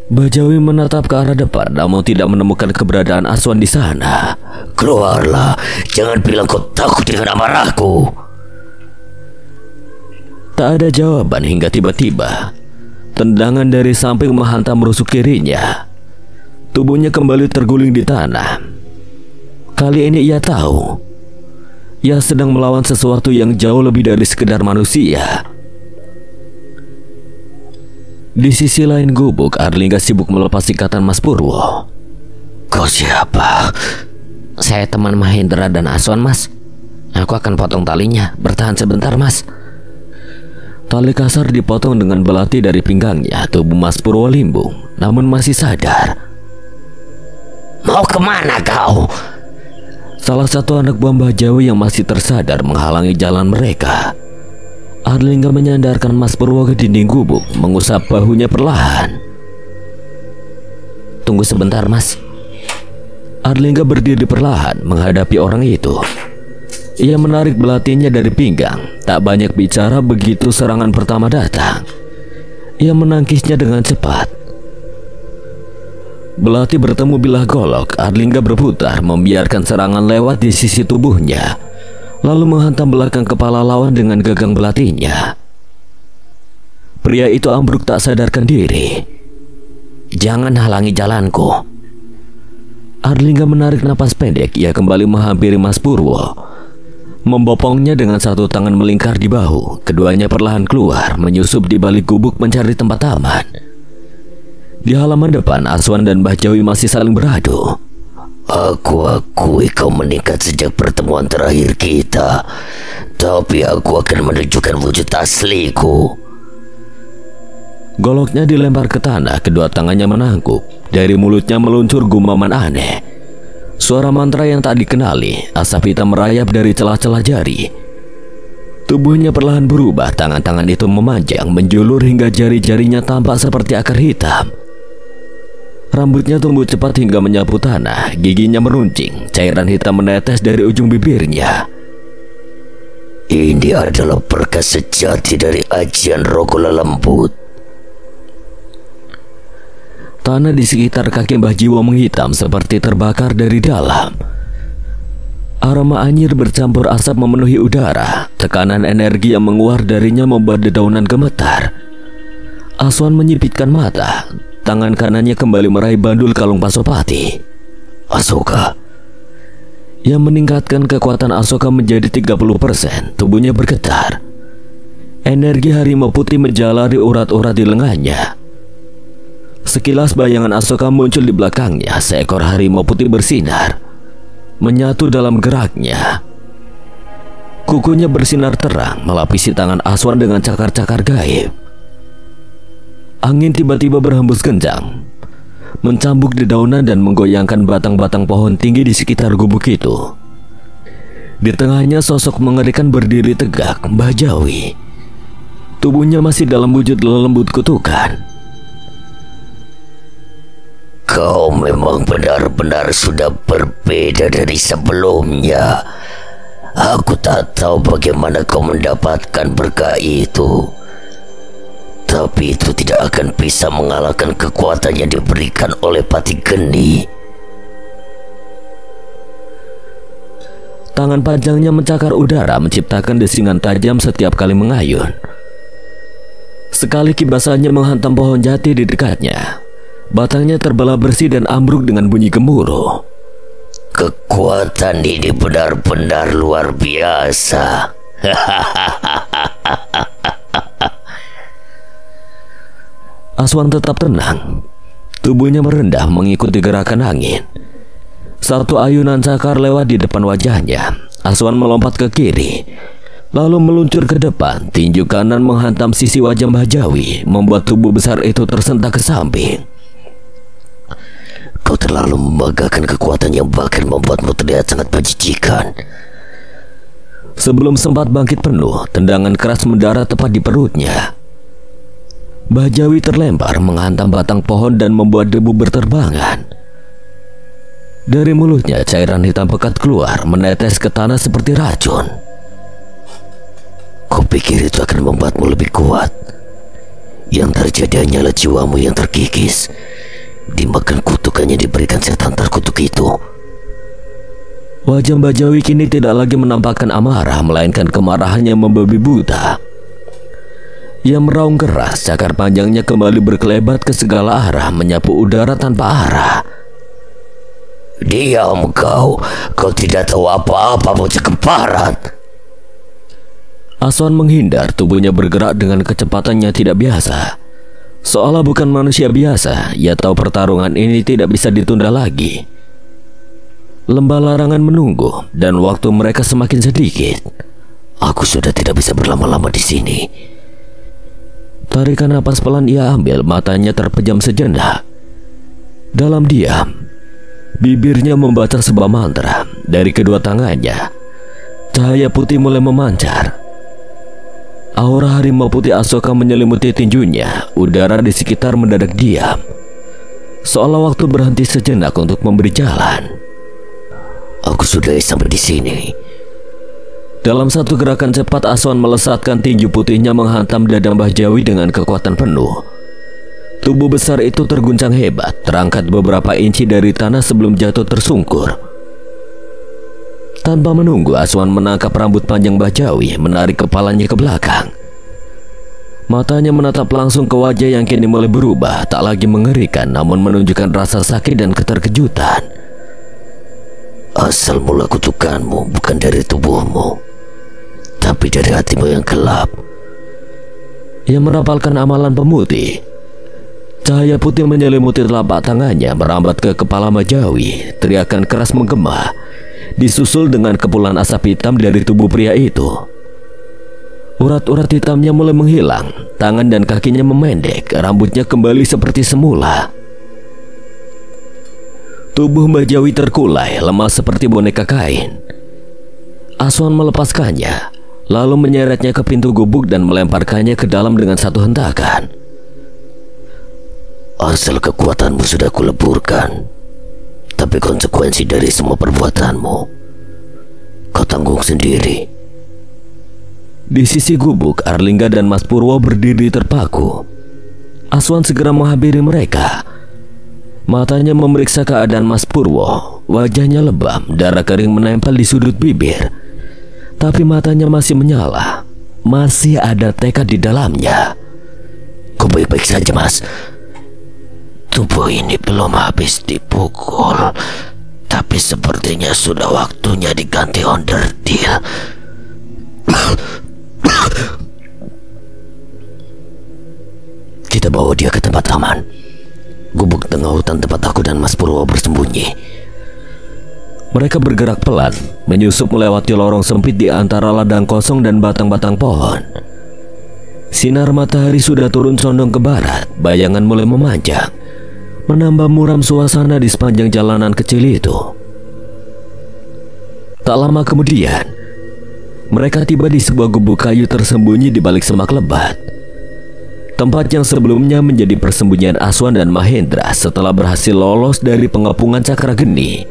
Mbah Jawi menatap ke arah depan, namun tidak menemukan keberadaan Aswan di sana. Keluarlah, jangan bilang kau takut dengan amarahku. Tak ada jawaban hingga tiba-tiba tendangan dari samping menghantam rusuk kirinya. Tubuhnya kembali terguling di tanah. Kali ini ia tahu, ia sedang melawan sesuatu yang jauh lebih dari sekedar manusia. Di sisi lain gubuk, Arlingga sibuk melepas ikatan Mas Purwo. Kau siapa? Saya teman Mahendra dan Aswan, Mas. Aku akan potong talinya. Bertahan sebentar, Mas. Tali kasar dipotong dengan belati dari pinggangnya. Tubuh Mas Purwo limbung, namun masih sadar. Mau kemana kau? Salah satu anak buah Mbah Jawi yang masih tersadar menghalangi jalan mereka. Arlingga menyandarkan Mas Purwo ke dinding gubuk, mengusap bahunya perlahan. Tunggu sebentar, Mas. Arlingga berdiri perlahan menghadapi orang itu. Ia menarik belatinya dari pinggang. Tak banyak bicara begitu serangan pertama datang. Ia menangkisnya dengan cepat. Belati bertemu bilah golok. Arlingga berputar, membiarkan serangan lewat di sisi tubuhnya, lalu menghantam belakang kepala lawan dengan gagang belatinya. Pria itu ambruk tak sadarkan diri. Jangan halangi jalanku. Arlingga menarik napas pendek. Ia kembali menghampiri Mas Purwo, membopongnya dengan satu tangan melingkar di bahu. Keduanya perlahan keluar, menyusup di balik gubuk mencari tempat aman. Di halaman depan, Aswan dan Mbah Jawi masih saling beradu. Aku akui kau meningkat sejak pertemuan terakhir kita, tapi aku akan menunjukkan wujud asliku. Goloknya dilempar ke tanah, kedua tangannya menangkuk. Dari mulutnya meluncur gumaman aneh. Suara mantra yang tak dikenali, asap hitam merayap dari celah-celah jari. Tubuhnya perlahan berubah, tangan-tangan itu memanjang, menjulur hingga jari-jarinya tampak seperti akar hitam. Rambutnya tumbuh cepat hingga menyapu tanah, giginya meruncing, cairan hitam menetes dari ujung bibirnya. Ini adalah berkah sejati dari ajian Rogola Lembut. Tanah di sekitar kaki Mbah Jiwo menghitam seperti terbakar dari dalam. Aroma anyir bercampur asap memenuhi udara. Tekanan energi yang menguar darinya membuat dedaunan gemetar. Aswan menyipitkan mata. Tangan kanannya kembali meraih bandul kalung Pasopati. Asoka. Yang meningkatkan kekuatan Asoka menjadi 30%. Tubuhnya bergetar. Energi harimau putih menjalari urat-urat di lengannya. Sekilas bayangan Asoka muncul di belakangnya. Seekor harimau putih bersinar, menyatu dalam geraknya. Kukunya bersinar terang, melapisi tangan Aswan dengan cakar-cakar gaib. Angin tiba-tiba berhembus kencang, mencambuk dedaunan dan menggoyangkan batang-batang pohon tinggi di sekitar gubuk itu. Di tengahnya sosok mengerikan berdiri tegak, Mbah Jawi. Tubuhnya masih dalam wujud lembut kutukan. Kau memang benar-benar sudah berbeda dari sebelumnya. Aku tak tahu bagaimana kau mendapatkan berkah itu, tapi itu tidak akan bisa mengalahkan kekuatan yang diberikan oleh Pati Geni. Tangan panjangnya mencakar udara, menciptakan desingan tajam setiap kali mengayun. Sekali kibasannya menghantam pohon jati di dekatnya. Batangnya terbelah bersih dan ambruk dengan bunyi gemuruh. Kekuatan ini benar-benar luar biasa. Aswan tetap tenang. Tubuhnya merendah mengikuti gerakan angin. Satu ayunan cakar lewat di depan wajahnya. Aswan melompat ke kiri, lalu meluncur ke depan. Tinju kanan menghantam sisi wajah Mbah Jawi, membuat tubuh besar itu tersentak ke samping. Kau terlalu membanggakan kekuatan yang bahkan membuatmu terlihat sangat menjijikan. Sebelum sempat bangkit penuh, tendangan keras mendarat tepat di perutnya. Mbah Jawi terlempar menghantam batang pohon dan membuat debu berterbangan. Dari mulutnya cairan hitam pekat keluar, menetes ke tanah seperti racun. Kau pikir itu akan membuatmu lebih kuat? Yang terjadi hanyalah jiwamu yang terkikis, dimakan kutukannya diberikan setan terkutuk itu. Wajah Mbah Jawi kini tidak lagi menampakkan amarah, melainkan kemarahan yang membabi buta. Ia meraung keras, cakar panjangnya kembali berkelebat ke segala arah, menyapu udara tanpa arah. Diam kau tidak tahu apa-apa bocah keparat. Aswan menghindar, tubuhnya bergerak dengan kecepatan yang tidak biasa. Seolah bukan manusia biasa, ia tahu pertarungan ini tidak bisa ditunda lagi. Lembah larangan menunggu dan waktu mereka semakin sedikit. Aku sudah tidak bisa berlama-lama di sini. Tarikan napas pelan ia ambil, matanya terpejam sejenak. Dalam diam, bibirnya membaca sebuah mantra. Dari kedua tangannya, cahaya putih mulai memancar. Aura harimau putih Asoka menyelimuti tinjunya. Udara di sekitar mendadak diam, seolah waktu berhenti sejenak untuk memberi jalan. Aku sudah sampai di sini. Dalam satu gerakan cepat, Aswan melesatkan tinju putihnya menghantam dada Mbah Jawi dengan kekuatan penuh. Tubuh besar itu terguncang hebat, terangkat beberapa inci dari tanah sebelum jatuh tersungkur. Tanpa menunggu, Aswan menangkap rambut panjang Mbah Jawi, menarik kepalanya ke belakang. Matanya menatap langsung ke wajah yang kini mulai berubah, tak lagi mengerikan, namun menunjukkan rasa sakit dan keterkejutan. Asal mula kutukanmu bukan dari tubuhmu, tapi dari hatimu yang gelap. Ia merapalkan amalan pemutih. Cahaya putih menyelimuti telapak tangannya, merambat ke kepala Mbah Jawi. Teriakan keras menggema, disusul dengan kepulan asap hitam dari tubuh pria itu. Urat-urat hitamnya mulai menghilang, tangan dan kakinya memendek, rambutnya kembali seperti semula. Tubuh Mbah Jawi terkulai, lemah seperti boneka kain. Aswan melepaskannya, lalu menyeretnya ke pintu gubuk dan melemparkannya ke dalam dengan satu hentakan. Asal kekuatanmu sudah kuleburkan, tapi konsekuensi dari semua perbuatanmu kau tanggung sendiri. Di sisi gubuk, Arlingga dan Mas Purwo berdiri terpaku. Aswan segera menghampiri mereka. Matanya memeriksa keadaan Mas Purwo. Wajahnya lebam, darah kering menempel di sudut bibir. Tapi matanya masih menyala. Masih ada tekad di dalamnya. Kau baik-baik saja, Mas. Tubuh ini belum habis dipukul, tapi sepertinya sudah waktunya diganti onderdil. Kita bawa dia ke tempat aman. Gubuk tengah hutan tempat aku dan Mas Purwo bersembunyi. Mereka bergerak pelan, menyusup melewati lorong sempit di antara ladang kosong dan batang-batang pohon. Sinar matahari sudah turun condong ke barat. Bayangan mulai memanjang, menambah muram suasana di sepanjang jalanan kecil itu. Tak lama kemudian, mereka tiba di sebuah gubuk kayu tersembunyi di balik semak lebat. Tempat yang sebelumnya menjadi persembunyian Aswan dan Mahendra setelah berhasil lolos dari pengepungan Cakra Geni.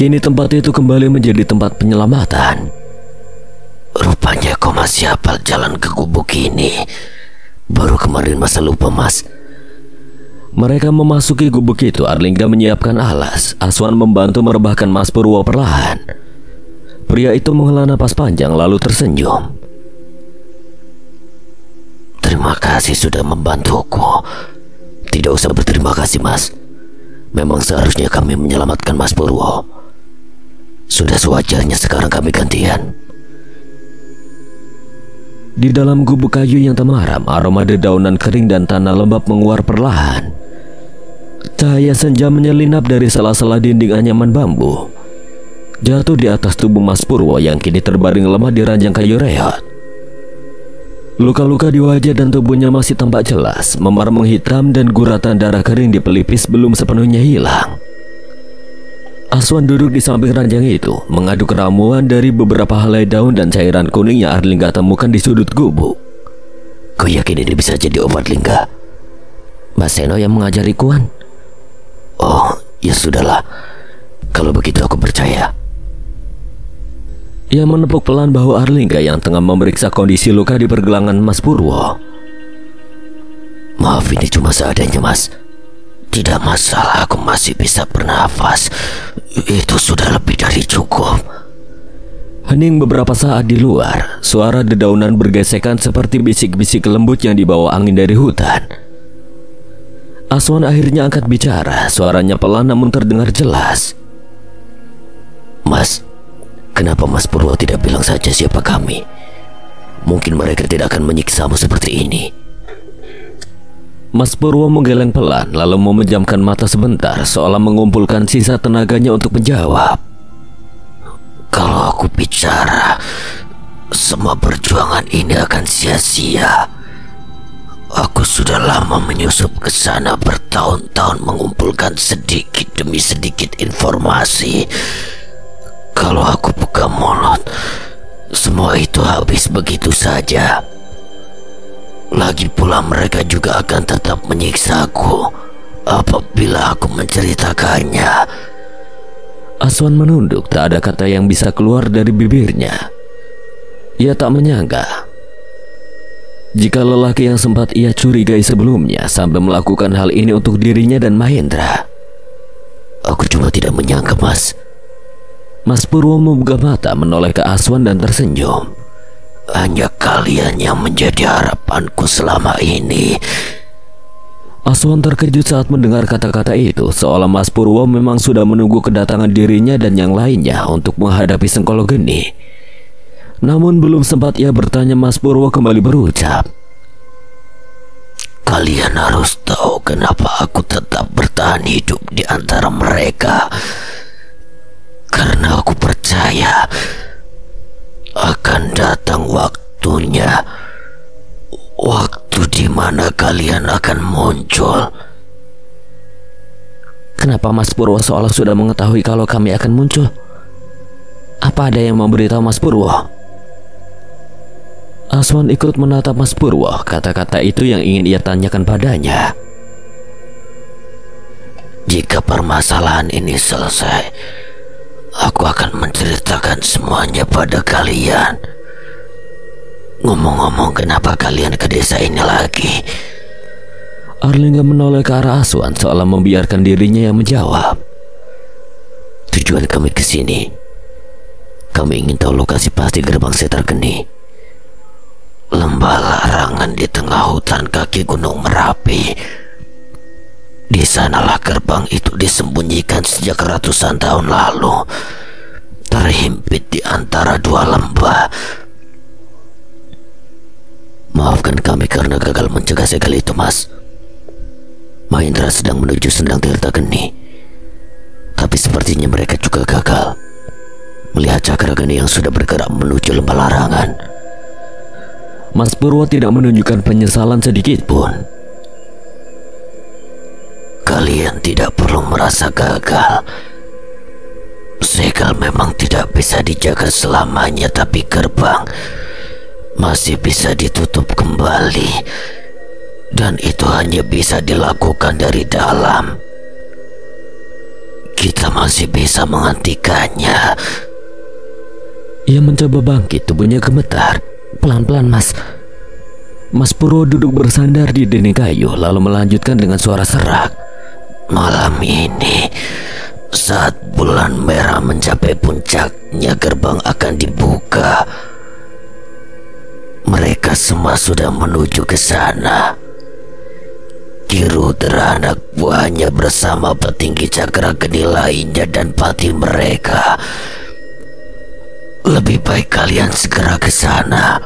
Kini tempat itu kembali menjadi tempat penyelamatan. Rupanya kau masih hafal jalan ke gubuk ini. Baru kemarin masa lupa, Mas. Mereka memasuki gubuk itu. Arlingga menyiapkan alas. Aswan membantu merebahkan Mas Purwo perlahan. Pria itu menghela napas panjang lalu tersenyum. Terima kasih sudah membantuku. Tidak usah berterima kasih, Mas. Memang seharusnya kami menyelamatkan Mas Purwo. Sudah sewajarnya sekarang kami gantian. Di dalam gubuk kayu yang temaram, aroma dedaunan kering dan tanah lembab menguar perlahan. Cahaya senja menyelinap dari sela-sela dinding anyaman bambu, jatuh di atas tubuh Mas Purwo yang kini terbaring lemah di ranjang kayu reot. Luka-luka di wajah dan tubuhnya masih tampak jelas, memar menghitam dan guratan darah kering di pelipis belum sepenuhnya hilang. Aswan duduk di samping ranjang itu, mengaduk ramuan dari beberapa helai daun dan cairan kuning yang Arlingga temukan di sudut gubuk. Kau yakin ini bisa jadi obat, Lingga? Mas Seno yang mengajari Kuan. Oh, ya sudahlah. Kalau begitu aku percaya. Ia menepuk pelan bahu Arlingga yang tengah memeriksa kondisi luka di pergelangan Mas Purwo. Maaf, ini cuma seadanya, Mas. Tidak masalah, aku masih bisa bernafas. Itu sudah lebih dari cukup. Hening beberapa saat di luar. Suara dedaunan bergesekan seperti bisik-bisik lembut yang dibawa angin dari hutan. Aswan akhirnya angkat bicara. Suaranya pelan namun terdengar jelas. Mas, kenapa Mas Purwo tidak bilang saja siapa kami? Mungkin mereka tidak akan menyiksamu seperti ini. Mas Purwo menggeleng pelan lalu memejamkan mata sebentar seolah mengumpulkan sisa tenaganya untuk menjawab. Kalau aku bicara, semua perjuangan ini akan sia-sia. Aku sudah lama menyusup ke sana bertahun-tahun mengumpulkan sedikit demi sedikit informasi. Kalau aku buka mulut, semua itu habis begitu saja. Lagi pula mereka juga akan tetap menyiksaku apabila aku menceritakannya. Aswan menunduk, tak ada kata yang bisa keluar dari bibirnya. Ia tak menyangka jika lelaki yang sempat ia curigai sebelumnya sampai melakukan hal ini untuk dirinya dan Mahendra. Aku cuma tidak menyangka, Mas. Mas Purwo membuka mata menoleh ke Aswan dan tersenyum. Hanya kalian yang menjadi harapanku selama ini. Aswan terkejut saat mendengar kata-kata itu, seolah Mas Purwo memang sudah menunggu kedatangan dirinya dan yang lainnya untuk menghadapi Sengkolo Geni. Namun belum sempat ia bertanya, Mas Purwo kembali berucap. Kalian harus tahu kenapa aku tetap bertahan hidup di antara mereka. Karena aku percaya akan datang waktunya, waktu di mana kalian akan muncul. Kenapa Mas Purwo seolah sudah mengetahui kalau kami akan muncul? Apa ada yang memberitahu Mas Purwo? Aswan ikut menatap Mas Purwo. Kata-kata itu yang ingin ia tanyakan padanya. Jika permasalahan ini selesai, Aku akan menceritakan semuanya pada kalian. Ngomong-ngomong, kenapa kalian ke desa ini lagi? Arlingga menoleh ke arah Aswan seolah membiarkan dirinya yang menjawab. Tujuan kami ke sini, kami ingin tahu lokasi pasti gerbang Setar Geni. Lembah larangan di tengah hutan kaki Gunung Merapi. Di sanalah gerbang itu disembunyikan sejak ratusan tahun lalu, terhimpit di antara dua lembah. Maafkan kami karena gagal mencegah segel itu, Mas. Mahendra sedang menuju Sendang Tirta Geni, tapi sepertinya mereka juga gagal melihat Cakra Geni yang sudah bergerak menuju lembah larangan. Mas Purwo tidak menunjukkan penyesalan sedikit pun. Kalian tidak perlu merasa gagal. Segel memang tidak bisa dijaga selamanya, tapi gerbang masih bisa ditutup kembali, dan itu hanya bisa dilakukan dari dalam. Kita masih bisa menghentikannya. Ia mencoba bangkit, tubuhnya gemetar. Pelan-pelan, Mas. Mas Purwo duduk bersandar di dinding kayu lalu melanjutkan dengan suara serak. Malam ini, saat bulan merah mencapai puncaknya, gerbang akan dibuka. Mereka semua sudah menuju ke sana. Kirudra anak buahnya bersama petinggi Cakra Geni lainnya dan pati mereka. Lebih baik kalian segera ke sana.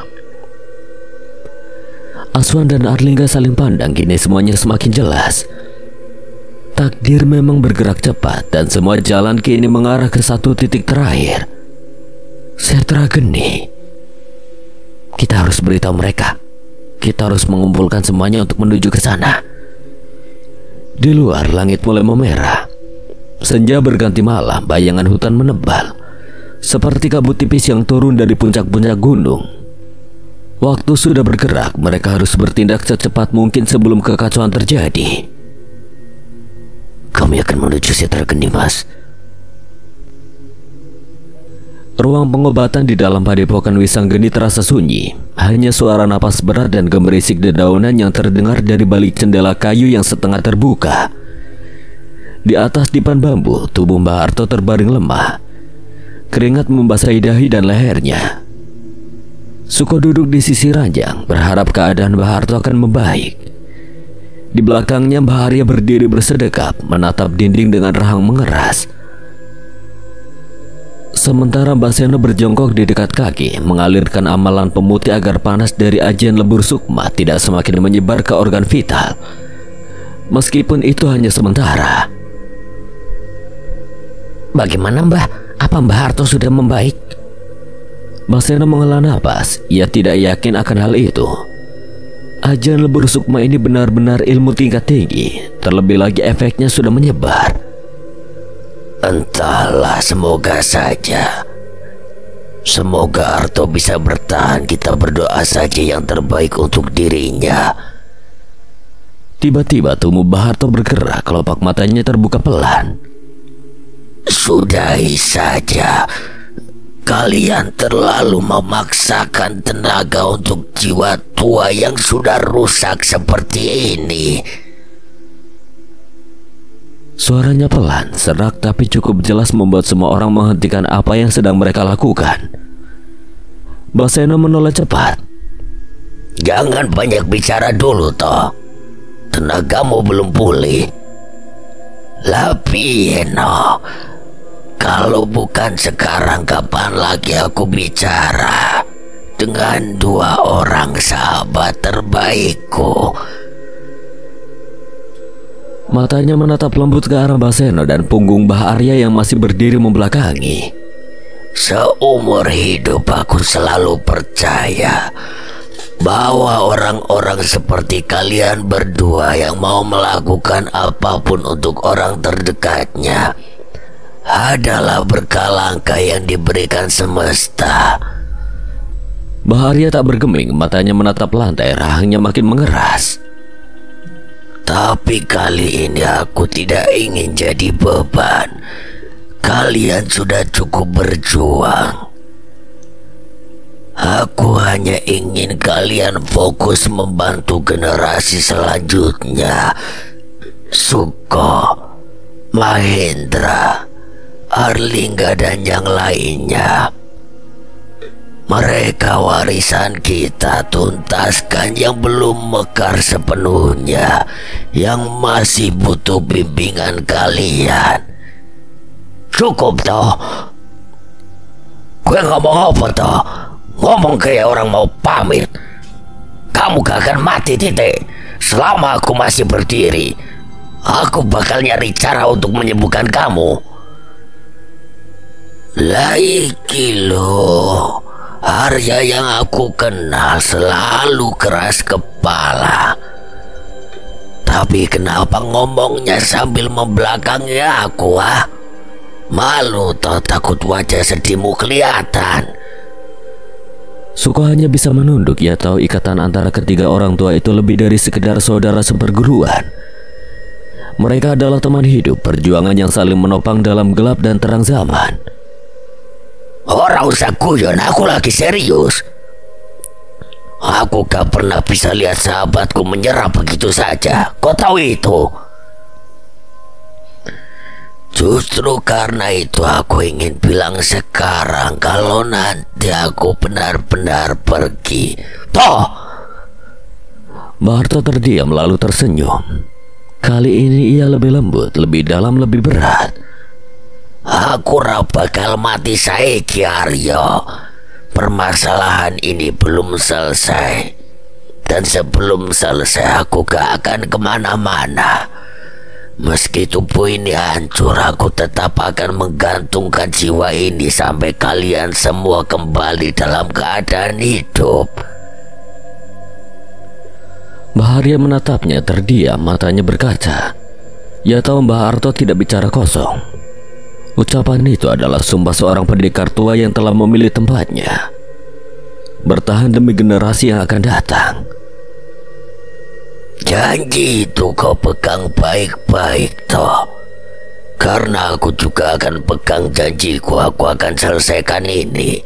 Aswan dan Arlingga saling pandang, kini semuanya semakin jelas. Takdir memang bergerak cepat dan semua jalan kini mengarah ke satu titik terakhir, Setra Geni. Kita harus beritahu mereka. Kita harus mengumpulkan semuanya untuk menuju ke sana. Di luar, langit mulai memerah. Senja berganti malam, bayangan hutan menebal, seperti kabut tipis yang turun dari puncak-puncak gunung. Waktu sudah bergerak, mereka harus bertindak secepat mungkin sebelum kekacauan terjadi. Kami akan menuju Setra Geni, Mas. Ruang pengobatan di dalam padepokan Wisanggeni terasa sunyi. Hanya suara napas berat dan gemerisik dedaunan yang terdengar dari balik jendela kayu yang setengah terbuka. Di atas dipan bambu, tubuh Mbah Harto terbaring lemah. Keringat membasahi dahi dan lehernya. Suko duduk di sisi ranjang, berharap keadaan Mbah Harto akan membaik. Di belakangnya Mbah Arya berdiri bersedekap, menatap dinding dengan rahang mengeras. Sementara Mbah Seno berjongkok di dekat kaki, mengalirkan amalan pemutih agar panas dari ajian lebur sukma tidak semakin menyebar ke organ vital. Meskipun itu hanya sementara. Bagaimana, Mbah? Apa Mbah Harto sudah membaik? Mbah Seno menghela napas. Ia tidak yakin akan hal itu. Ajian lebur sukma ini benar-benar ilmu tingkat tinggi. Terlebih lagi efeknya sudah menyebar. Entahlah, semoga saja. Semoga Harto bisa bertahan. Kita berdoa saja yang terbaik untuk dirinya. Tiba-tiba tubuh Mbah Harto bergerak, kelopak matanya terbuka pelan. Sudahi saja. Kalian terlalu memaksakan tenaga untuk jiwa tua yang sudah rusak seperti ini. Suaranya pelan, serak tapi cukup jelas membuat semua orang menghentikan apa yang sedang mereka lakukan. Mbah Seno menoleh cepat. Jangan banyak bicara dulu toh. Tenagamu belum pulih. Lapieno, kalau bukan sekarang, kapan lagi aku bicara dengan dua orang sahabat terbaikku? Matanya menatap lembut ke arah Mbah Seno dan punggung Mbah Arya yang masih berdiri membelakangi. Seumur hidup aku selalu percaya bahwa orang-orang seperti kalian berdua yang mau melakukan apapun untuk orang terdekatnya adalah berkah langka yang diberikan semesta. Mbah Arya tak bergeming, matanya menatap lantai, rahangnya makin mengeras. Tapi kali ini aku tidak ingin jadi beban. Kalian sudah cukup berjuang. Aku hanya ingin kalian fokus membantu generasi selanjutnya. Suko, Mahendra, Arlingga dan yang lainnya. Mereka warisan kita, tuntaskan yang belum mekar sepenuhnya, yang masih butuh bimbingan kalian. Cukup toh. Gue ngomong apa toh? Ngomong kayak orang mau pamit. Kamu gak akan mati, titik. Selama aku masih berdiri, aku bakal nyari cara untuk menyembuhkan kamu. Laiki loh, Arya yang aku kenal selalu keras kepala. Tapi kenapa ngomongnya sambil membelakangi aku, ah? Malu toh, takut wajah sedihmu kelihatan. Suko hanya bisa menunduk. Ia tahu ikatan antara ketiga orang tua itu lebih dari sekedar saudara seperguruan. Mereka adalah teman hidup, perjuangan yang saling menopang dalam gelap dan terang zaman. Orang usah guyon, aku lagi serius. Aku gak pernah bisa lihat sahabatku menyerah begitu saja. Kau tahu itu? Justru karena itu aku ingin bilang sekarang, kalau nanti aku benar-benar pergi. Toh! Mbah Harto terdiam lalu tersenyum. Kali ini ia lebih lembut, lebih dalam, lebih berat. Aku bakal mati saiki, Aryo. Permasalahan ini belum selesai. Dan sebelum selesai aku gak akan kemana-mana. Meski tubuh ini hancur, aku tetap akan menggantungkan jiwa ini sampai kalian semua kembali dalam keadaan hidup. Mbah Arya menatapnya terdiam, matanya berkaca. Ia tahu Mbah Harto tidak bicara kosong. Ucapan itu adalah sumpah seorang pendekar tua yang telah memilih tempatnya, bertahan demi generasi yang akan datang. Janji itu kau pegang baik-baik toh. Karena aku juga akan pegang janjiku, aku akan selesaikan ini.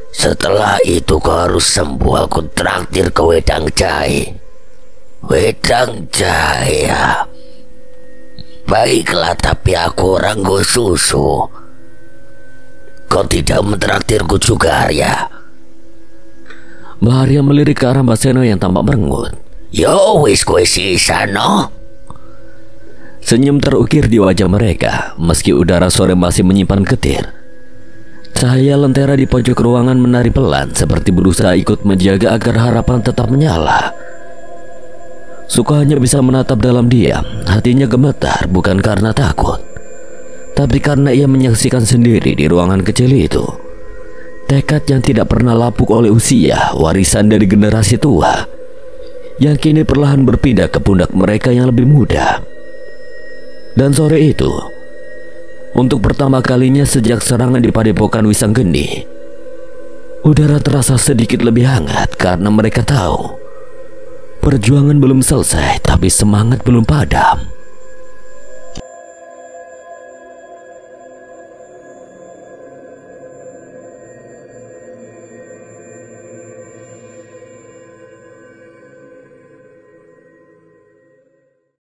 Setelah itu kau harus sembuh, aku traktir ke wedang jahe. Wedang jahe ya. Baiklah, tapi aku orang go susu. Kau tidak mentraktirku juga, Arya? Mbah Arya melirik ke arah Mbak Seno yang tampak merengut. Yo wis kowe sisa no. Senyum terukir di wajah mereka, meski udara sore masih menyimpan getir. Cahaya lentera di pojok ruangan menari pelan, seperti berusaha ikut menjaga agar harapan tetap menyala. Suko hanya bisa menatap dalam diam, hatinya gemetar bukan karena takut, tapi karena ia menyaksikan sendiri di ruangan kecil itu tekad yang tidak pernah lapuk oleh usia, warisan dari generasi tua yang kini perlahan berpindah ke pundak mereka yang lebih muda. Dan sore itu, untuk pertama kalinya sejak serangan di Padepokan Wisanggeni, udara terasa sedikit lebih hangat karena mereka tahu perjuangan belum selesai, tapi semangat belum padam.